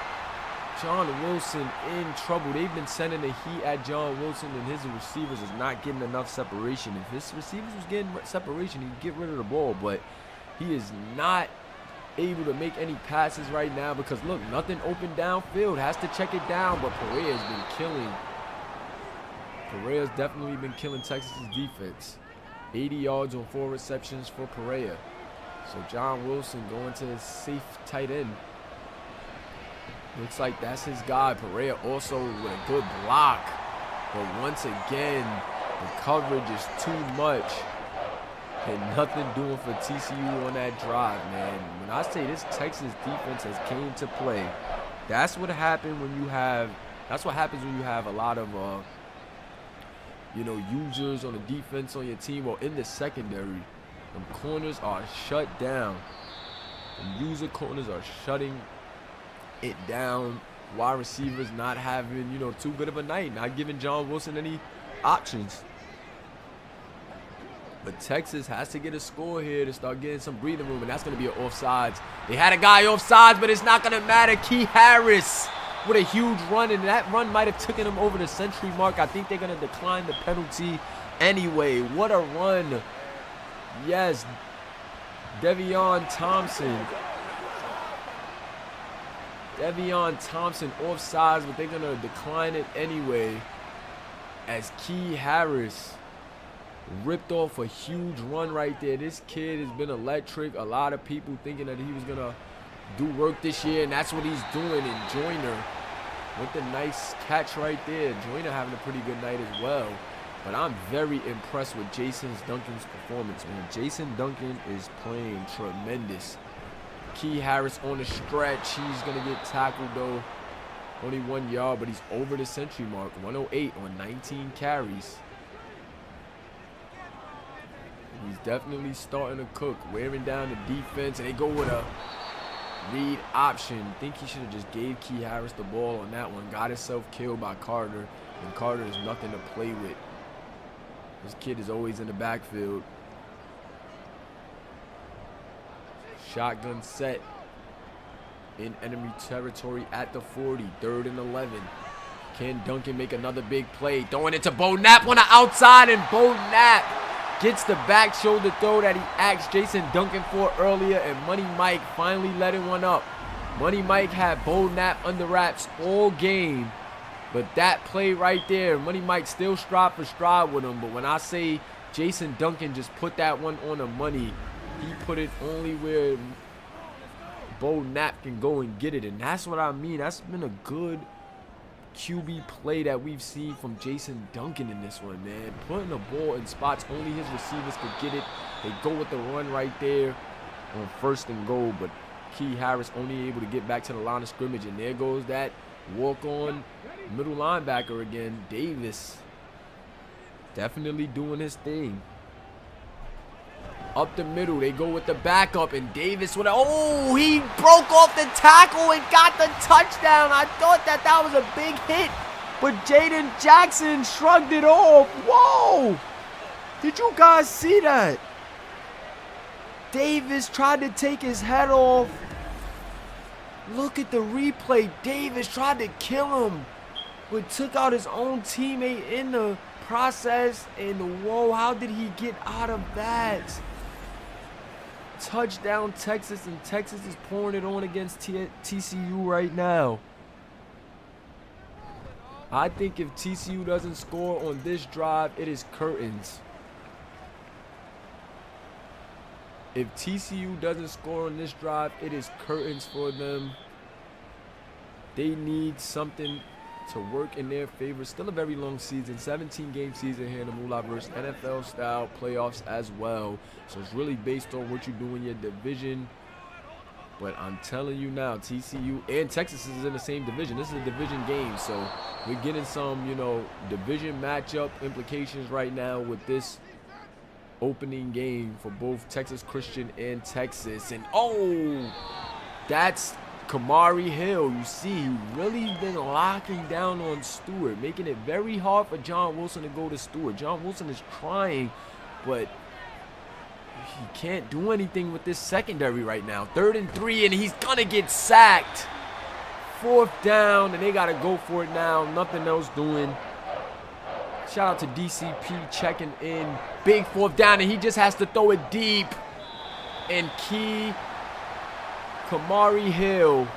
John Wilson in trouble. They've been sending the heat at John Wilson, and his receivers is not getting enough separation. If his receivers was getting separation, he'd get rid of the ball, but he is not able to make any passes right now because, look, nothing open downfield. Has to check it down, but Pereira's been killing. Pereira's definitely been killing Texas's defense. 80 yards on 4 receptions for Pereira. So John Wilson going to his safe tight end. Looks like that's his guy. Pereira also with a good block. But once again, the coverage is too much. And nothing doing for TCU on that drive, man. When I say this Texas defense has came to play, that's what happened when you have. That's what happens when you have a lot of users on the defense on your team or in the secondary. Them corners are shut down. The user corners are shutting it down. Wide receivers not having, too good of a night. Not giving John Wilson any options. But Texas has to get a score here to start getting some breathing room, and that's going to be an offsides. They had a guy offsides, but it's not going to matter. Key Harris with a huge run, and that run might have taken him over the century mark. I think they're going to decline the penalty anyway. What a run. Yes, Devion Thompson. Devion Thompson offsides, but they're going to decline it anyway as Key Harris ripped off a huge run right there. This kid has been electric. A lot of people thinking that he was going to do work this year, and that's what he's doing. And Joyner with the nice catch right there. Joyner having a pretty good night as well. But I'm very impressed with Jason Duncan's performance, man. Jason Duncan is playing tremendous. Key Harris on the stretch. He's going to get tackled, though. Only 1 yard, but he's over the century mark. 108 on 19 carries. He's definitely starting to cook, wearing down the defense, and they go with a read option. Think he should have just gave Key Harris the ball on that one. Got himself killed by Carter, and Carter is nothing to play with. This kid is always in the backfield. Shotgun set in enemy territory at the 40. 3rd and 11. Can Duncan make another big play? Throwing it to Bo Knapp on the outside, and Bo Knapp gets the back shoulder throw that he asked Jason Duncan for earlier, and Money Mike finally letting one up. Money Mike had Bo Knapp under wraps all game, but that play right there, Money Mike still stride for stride with him, but when I say Jason Duncan just put that one on the money, he put it only where Bo Knapp can go and get it, and that's what I mean. That's been a good QB play that we've seen from Jason Duncan in this one, man. Putting the ball in spots only his receivers could get it. They go with the run right there on 1st and goal, but Key Harris only able to get back to the line of scrimmage, and there goes that walk-on middle linebacker again. Davis definitely doing his thing. Up the middle, they go with the backup, and Davis with a, oh, he broke off the tackle and got the touchdown. I thought that was a big hit, but Jaden Jackson shrugged it off. Whoa! Did you guys see that? Davis tried to take his head off. Look at the replay. Davis tried to kill him, but took out his own teammate in the process, and whoa, how did he get out of that? Touchdown Texas, and Texas is pouring it on against TCU right now. I think if TCU doesn't score on this drive, it is curtains. If TCU doesn't score on this drive, it is curtains for them. They need something to work in their favor. Still a very long season, 17-game season here in the Moolah versus NFL style playoffs as well. So it's really based on what you do in your division. But I'm telling you now, TCU and Texas is in the same division. This is a division game, so we're getting some, division matchup implications right now with this opening game for both Texas Christian and Texas. And oh, that's Kamari Hill. You see, he really been locking down on Stewart, making it very hard for John Wilson to go to Stewart. John Wilson is trying, but he can't do anything with this secondary right now. 3rd and 3, and he's gonna get sacked. 4th down, and they gotta go for it now. Nothing else doing. Shout out to DCP checking in. Big 4th down, and he just has to throw it deep. And Kamari Hill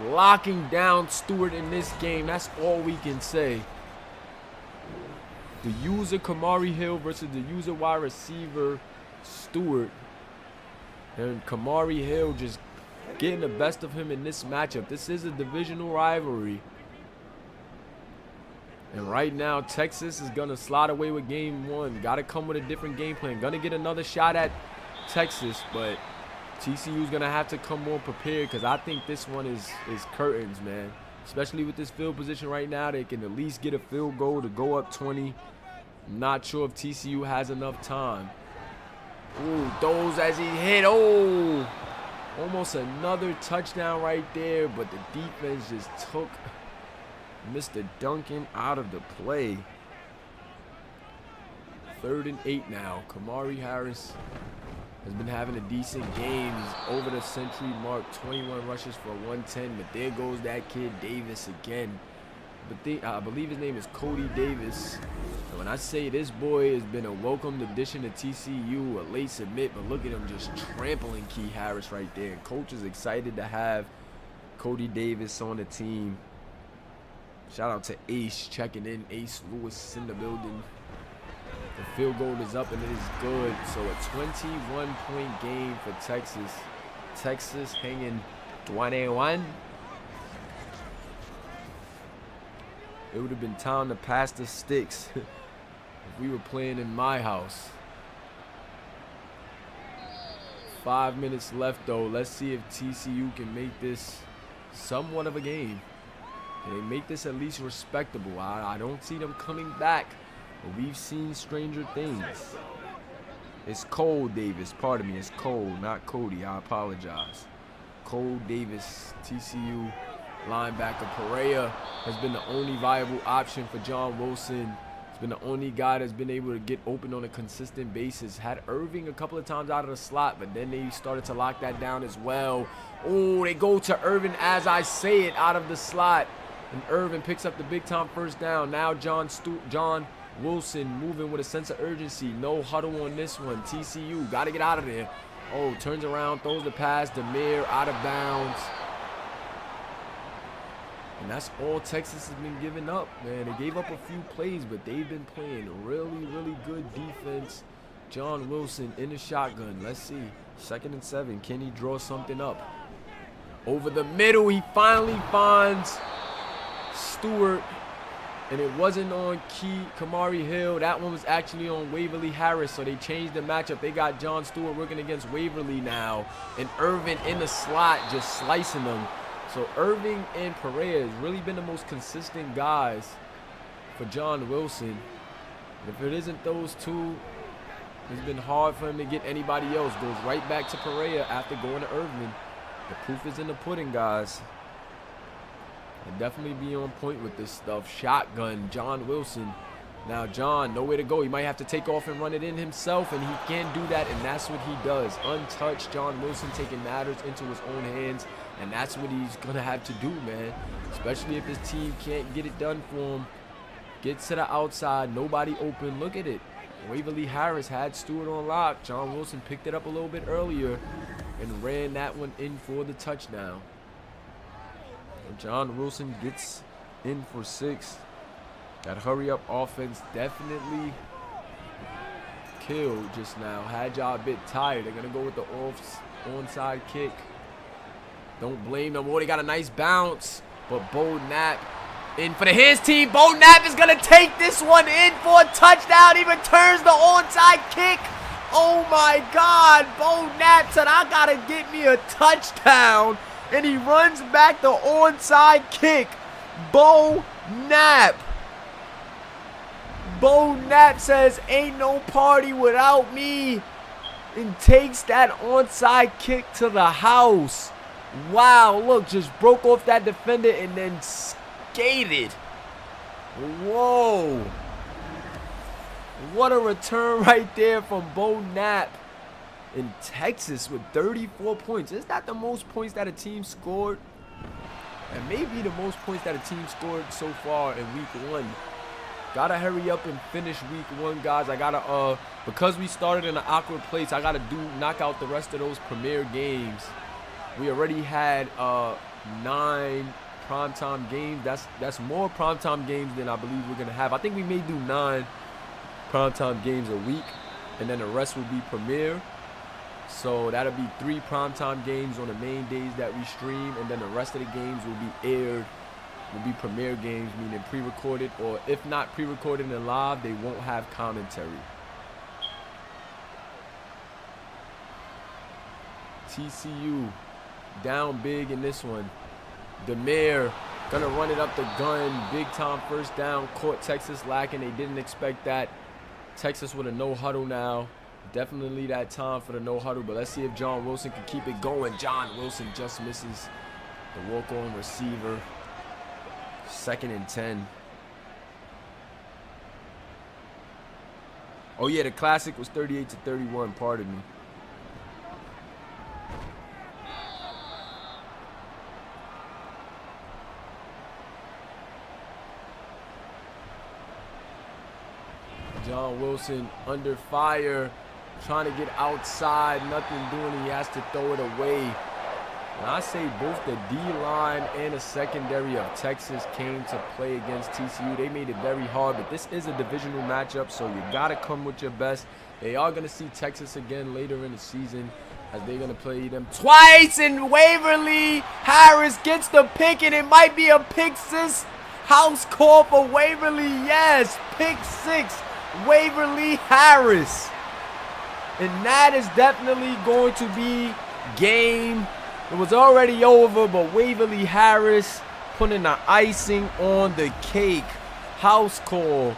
locking down Stewart in this game. That's all we can say. The user Kamari Hill versus the user wide receiver Stewart. And Kamari Hill just getting the best of him in this matchup. This is a divisional rivalry. And right now, Texas is going to slide away with game 1. Got to come with a different game plan. Going to get another shot at Texas, but TCU is going to have to come more prepared, because I think this one is curtains, man. Especially with this field position right now, they can at least get a field goal to go up 20. I'm not sure if TCU has enough time. Ooh, those as he hit. Oh, almost another touchdown right there, but the defense just took Mr. Duncan out of the play. 3rd and 8 now. Kamari Harris has been having a decent game. He's over the century mark, 21 rushes for 110, but there goes that kid Davis again. But I believe his name is Cody Davis. And when I say this boy has been a welcomed addition to TCU, a late submit, but look at him just trampling Key Harris right there. And coach is excited to have Cody Davis on the team. Shout out to Ace checking in. Ace Lewis in the building. The field goal is up and it is good. So a 21-point game for Texas. Texas hanging 21. It would have been time to pass the sticks if we were playing in my house. 5 minutes left though. Let's see if TCU can make this somewhat of a game. Can they make this at least respectable? I don't see them coming back. But we've seen stranger things. It's Cole Davis. Pardon me. It's Cole, not Cody. I apologize. Cole Davis, TCU linebacker. Perea has been the only viable option for John Wilson. He's been the only guy that's been able to get open on a consistent basis. Had Irving a couple of times out of the slot, but then they started to lock that down as well. Oh, they go to Irving as I say it out of the slot. And Irvin picks up the big-time first down. Now John Wilson moving with a sense of urgency. No huddle on this one. TCU got to get out of there. Oh, turns around, throws the pass. Demir out of bounds. And that's all Texas has been giving up, man. They gave up a few plays, but they've been playing really, really good defense. John Wilson in the shotgun. Let's see. 2nd and 7. Can he draw something up? Over the middle, he finally finds Stewart. And it wasn't on Kamari Hill. That one was actually on Waverly Harris. So they changed the matchup. They got John Stewart working against Waverly now. And Irvin in the slot just slicing them. So Irving and Perea has really been the most consistent guys for John Wilson. If it isn't those two, it's been hard for him to get anybody else. Goes right back to Perea after going to Irving. The proof is in the pudding, guys. And definitely be on point with this stuff. Shotgun, John Wilson. Now John, nowhere to go. He might have to take off and run it in himself, and he can do that, and that's what he does. Untouched, John Wilson taking matters into his own hands, and that's what he's going to have to do, man. Especially if his team can't get it done for him. Gets to the outside, nobody open. Look at it. Waverly Harris had Stewart on lock. John Wilson picked it up a little bit earlier and ran that one in for the touchdown. And John Wilson gets in for 6. That hurry-up offense definitely killed just now. Had y'all a bit tired. They're going to go with the onside kick. Don't blame them. Oh, they got a nice bounce. But Bo Knapp in for the his team. Bo Knapp is going to take this one in for a touchdown. He returns the onside kick. Oh, my God. Bo Knapp said, I got to get me a touchdown. And he runs back the onside kick. Bo Knapp. Bo Knapp says, ain't no party without me. And takes that onside kick to the house. Wow, look, just broke off that defender and then skated. Whoa. What a return right there from Bo Knapp. In Texas with 34 points. Is that the most points that a team scored? And maybe the most points that a team scored so far in week 1. Gotta hurry up and finish week 1, guys. I gotta, because we started in an awkward place, I gotta knock out the rest of those premier games. We already had 9 primetime games. That's more primetime games than I believe we're gonna have. I think we may do 9 primetime games a week, and then the rest will be premier. So that'll be 3 primetime games on the main days that we stream, and then the rest of the games will be aired, will be premiere games, meaning pre-recorded, or if not pre-recorded and live, they won't have commentary. TCU down big in this one. Demir gonna run it up the gun, big time first down, caught Texas lacking. They didn't expect that. Texas with a no huddle now. Definitely that time for the no huddle, but let's see if John Wilson can keep it going. John Wilson just misses the walk-on receiver. 2nd and 10. Oh yeah, the classic was 38-31, pardon me. John Wilson under fire. Trying to get outside, nothing doing. He has to throw it away. And I say both the D-line and the secondary of Texas came to play against TCU. They made it very hard, but this is a divisional matchup, so you got to come with your best. They are going to see Texas again later in the season as they're going to play them twice. And Waverly Harris gets the pick, and it might be a pick 6. House call for Waverly. Yes, pick 6. Waverly Harris. And that is definitely going to be game. It was already over, but Waverly Harris putting the icing on the cake. House call.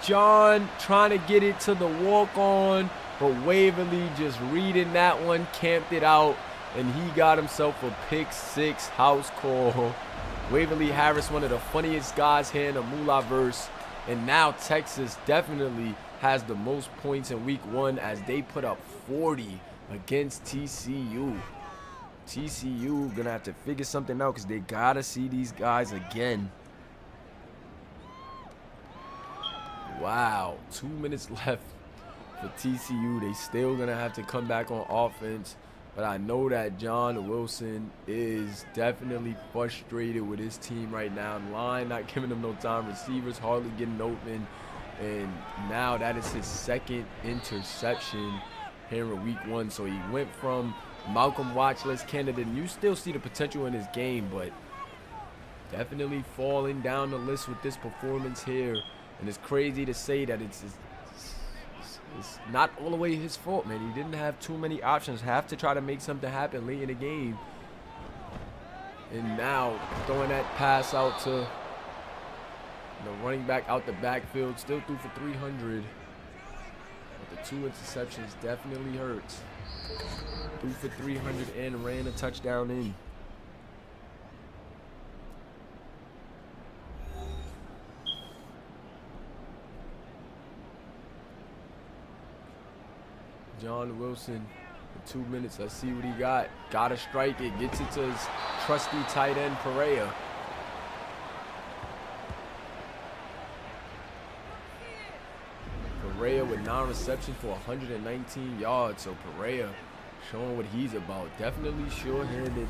John trying to get it to the walk-on, but Waverly just reading that one, camped it out, and he got himself a pick 6. House call. Waverly Harris, one of the funniest guys here in the Moolah-verse. And now Texas definitely has the most points in week 1 as they put up 40 against TCU. TCU gonna have to figure something out because they gotta see these guys again. Wow, 2 minutes left for TCU. They still gonna have to come back on offense, but I know that John Wilson is definitely frustrated with his team right now. Line not giving them no time, receivers hardly getting open, and now that is his second interception here in week 1. So he went from Malcolm watch list candidate, and you still see the potential in his game, but definitely falling down the list with this performance here. And it's crazy to say that it's not all the way his fault, man. He didn't have too many options. Have to try to make something happen late in the game. And now throwing that pass out to the running back out the backfield. Still threw for 300. But the 2 interceptions definitely hurts. Threw for 300 and ran a touchdown in. John Wilson for 2 minutes. Let's see what he got. Gotta strike it. Gets it to his trusty tight end, Pereira. Pereira with 9 receptions for 119 yards. So Pereira showing what he's about. Definitely sure-handed.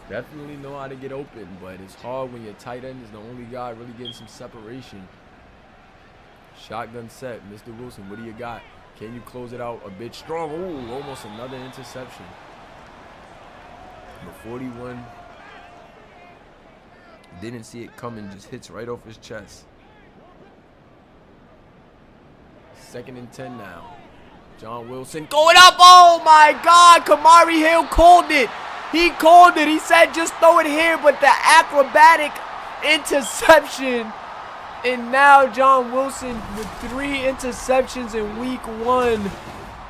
Definitely know how to get open, but it's hard when your tight end is the only guy really getting some separation. Shotgun set. Mr. Wilson, what do you got? Can you close it out a bit strong? Ooh, almost another interception. Number 41. Didn't see it coming. Just hits right off his chest. 2nd and 10 now. John Wilson going up. Oh, my God. Kamari Hill called it. He called it. He said just throw it here, but the acrobatic interception. And now John Wilson with 3 interceptions in week 1.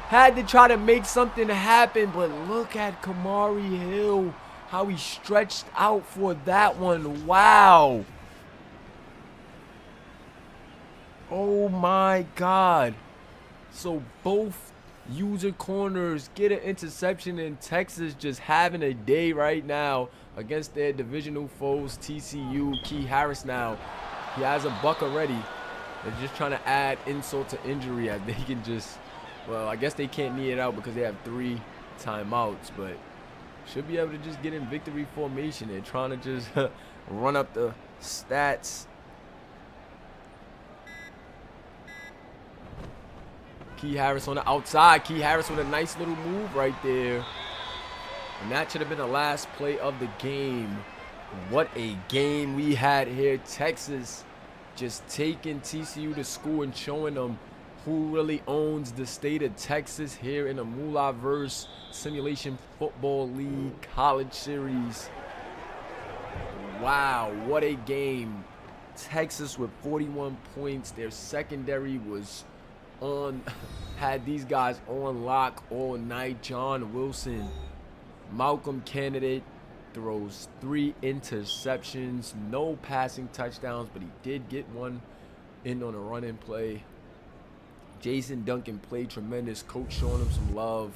Had to try to make something happen, but look at Kamari Hill. How he stretched out for that one. Wow. Oh my God. So both user corners get an interception, in Texas just having a day right now against their divisional foes, TCU. Key Harris now. He has a buck already. They're just trying to add insult to injury as they can just, well, I guess they can't knee it out because they have 3 timeouts, but should be able to just get in victory formation. They're trying to just run up the stats. Key Harris on the outside. Key Harris with a nice little move right there. And that should have been the last play of the game. What a game we had here. Texas just taking TCU to school and showing them who really owns the state of Texas here in the Moolah-verse Simulation Football League College Series. Wow, what a game. Texas with 41 points. Their secondary was on, had these guys on lock all night. John Wilson, Malcolm candidate, throws 3 interceptions, no passing touchdowns, but he did get one in on a run-in play. Jason Duncan played tremendous. Coach showing him some love.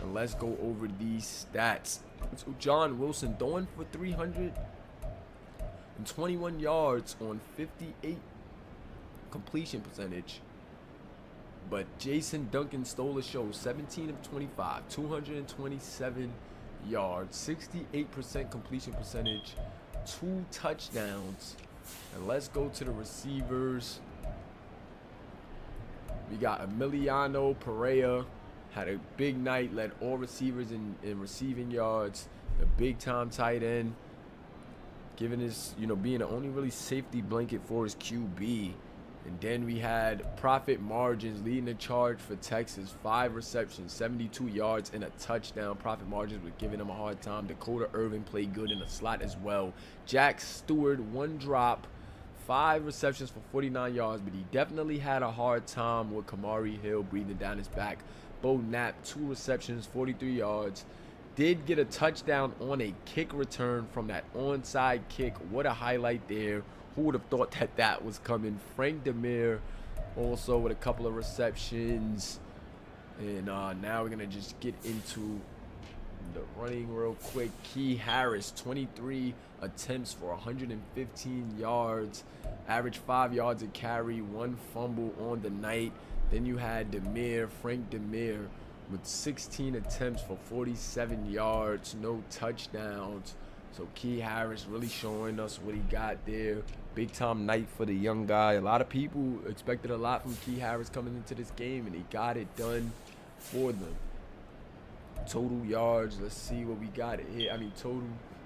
And let's go over these stats. So John Wilson throwing for 321 yards on 58 completion percentage. But Jason Duncan stole the show. 17 of 25, 227 yards, 68% completion percentage, 2 touchdowns. And let's go to the receivers. We got Emiliano Pereira, had a big night, led all receivers in receiving yards. A big time tight end, giving his, being the only really safety blanket for his QB. And then we had Profit Margins leading the charge for Texas. 5 receptions, 72 yards, and a touchdown. Profit Margins were giving him a hard time. Dakota Irvin played good in the slot as well. Jack Stewart, 1 drop, 5 receptions for 49 yards, but he definitely had a hard time with Kamari Hill breathing down his back. Bo Knapp, 2 receptions, 43 yards. Did get a touchdown on a kick return from that onside kick. What a highlight there. Who would have thought that that was coming? Frank Demir also with a couple of receptions. And now we're going to just get into the running real quick. Key Harris, 23 attempts for 115 yards, average 5 yards a carry, 1 fumble on the night. Then you had Frank Demir, with 16 attempts for 47 yards, no touchdowns. So Key Harris really showing us what he got there. Big time night for the young guy. A lot of people expected a lot from Key Harris coming into this game, and he got it done for them. Total yards, let's see what we got here. Total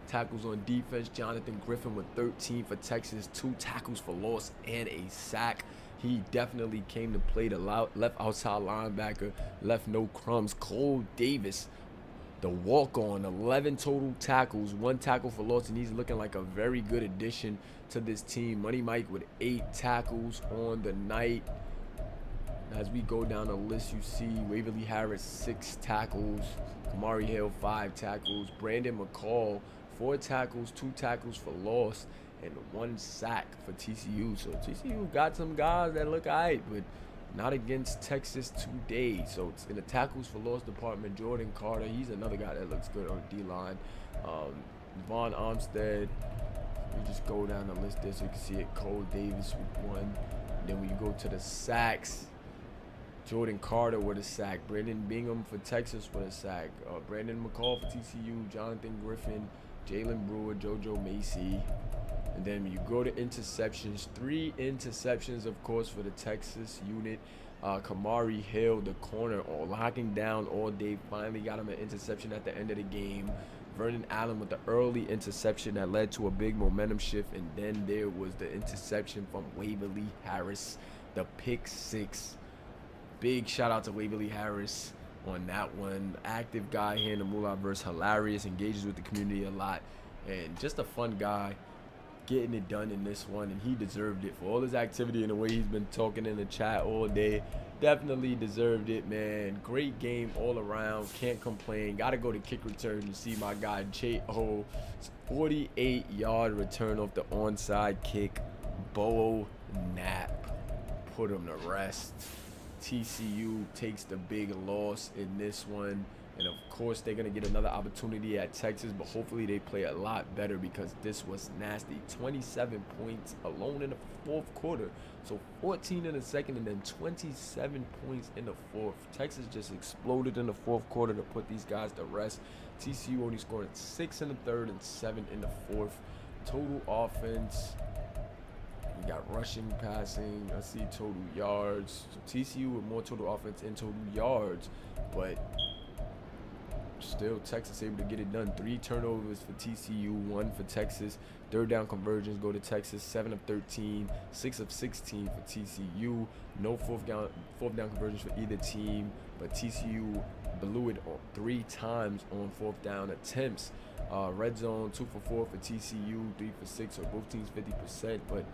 tackles on defense. Jonathan Griffin with 13 for Texas, 2 tackles for loss and a sack. He definitely came to play, the left outside linebacker, left no crumbs. Cole Davis, the walk-on, 11 total tackles, 1 tackle for loss, and he's looking like a very good addition to this team. Money Mike with 8 tackles on the night. As we go down the list, you see Waverly Harris, 6 tackles. Kamari Hill, 5 tackles. Brandon McCall, 4 tackles, 2 tackles for loss, and 1 sack for TCU. So TCU got some guys that look alright, but not against Texas today. So it's in the tackles for loss department. Jordan Carter, he's another guy that looks good on D-line. Vaughn Armstead. We just go down the list there so you can see it. Cole Davis with 1. And then when you go to the sacks, Jordan Carter with a sack. Brandon Bingham for Texas with a sack. Brandon McCall for TCU. Jonathan Griffin. Jalen Brewer. JoJo Macy. And then you go to interceptions. 3 interceptions, of course, for the Texas unit. Kamari Hill, the corner, locking down all day. Finally got him an interception at the end of the game. Vernon Allen with the early interception that led to a big momentum shift. And then there was the interception from Waverly Harris, the pick 6. Big shout out to Waverly Harris on that one. Active guy here in the Moolahverse. Hilarious, engages with the community a lot, and just a fun guy getting it done in this one, and he deserved it for all his activity and the way he's been talking in the chat all day. Definitely deserved it, man. Great game all around. Can't complain. Got to go to kick return to see my guy J.O. 48-yard return off the onside kick. Bo Knapp put him to rest. TCU takes the big loss in this one. And of course, they're going to get another opportunity at Texas, but hopefully they play a lot better because this was nasty. 27 points alone in the 4th quarter. So 14 in the 2nd and then 27 points in the 4th. Texas just exploded in the 4th quarter to put these guys to rest. TCU only scored 6 in the 3rd and 7 in the 4th. Total offense. We got rushing, passing. I see total yards. So TCU with more total offense and total yards, but still Texas able to get it done. 3 turnovers for TCU, 1 for Texas. 3rd down conversions go to Texas. 7 of 13, 6 of 16 for TCU. No fourth down conversions for either team, but TCU blew it 3 times on 4th down attempts. Red zone 2 for 4 for TCU, 3 for 6, so both teams 50%, but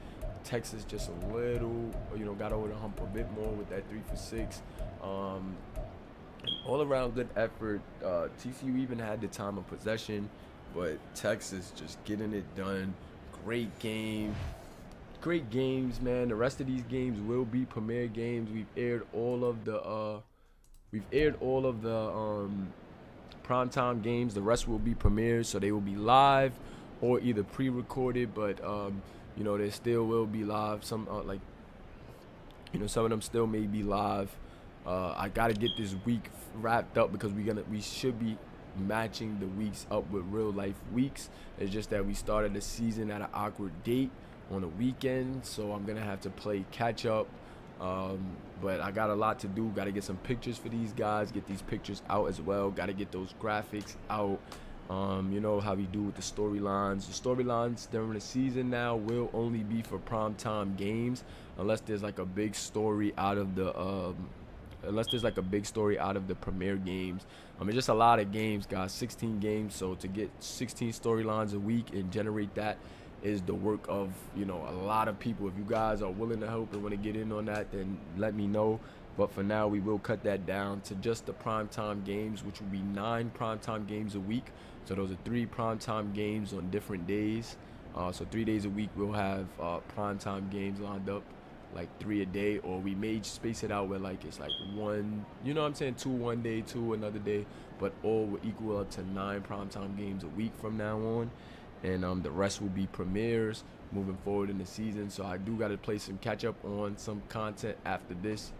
Texas just a little, got over the hump a bit more with that 3 for 6. All around good effort. TCU even had the time of possession, but Texas just getting it done. Great game. Great games, man. The rest of these games will be premiere games. We've aired all of the primetime games. The rest will be premieres, so they will be live or either pre-recorded, but they still will be live. Some some of them still may be live. I gotta get this week wrapped up because we should be matching the weeks up with real life weeks. It's just that we started the season at an awkward date on a weekend, so I'm gonna have to play catch up. But I got a lot to do. Got to get some pictures for these guys, get these pictures out as well. Got to get those graphics out. You know how we do with the storylines. The storylines during the season now will only be for primetime games, unless there's like a big story out of the premiere games. It's just a lot of games, guys. 16 games, so to get 16 storylines a week and generate that is the work of a lot of people. If you guys are willing to help and want to get in on that, then let me know. But for now, we will cut that down to just the primetime games, which will be 9 primetime games a week. So those are 3 primetime games on different days. So 3 days a week we'll have primetime games lined up like 3 a day, or we may space it out where like it's like one, you know what I'm saying, 2 one day, 2 another day, but all will equal up to 9 primetime games a week from now on. And the rest will be premieres moving forward in the season. So I do got to play some catch up on some content after this,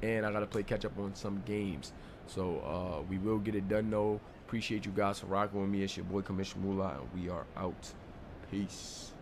and I got to play catch up on some games. So we will get it done though. Appreciate you guys for rocking with me. It's your boy Commissioner Moolah, and we are out. Peace.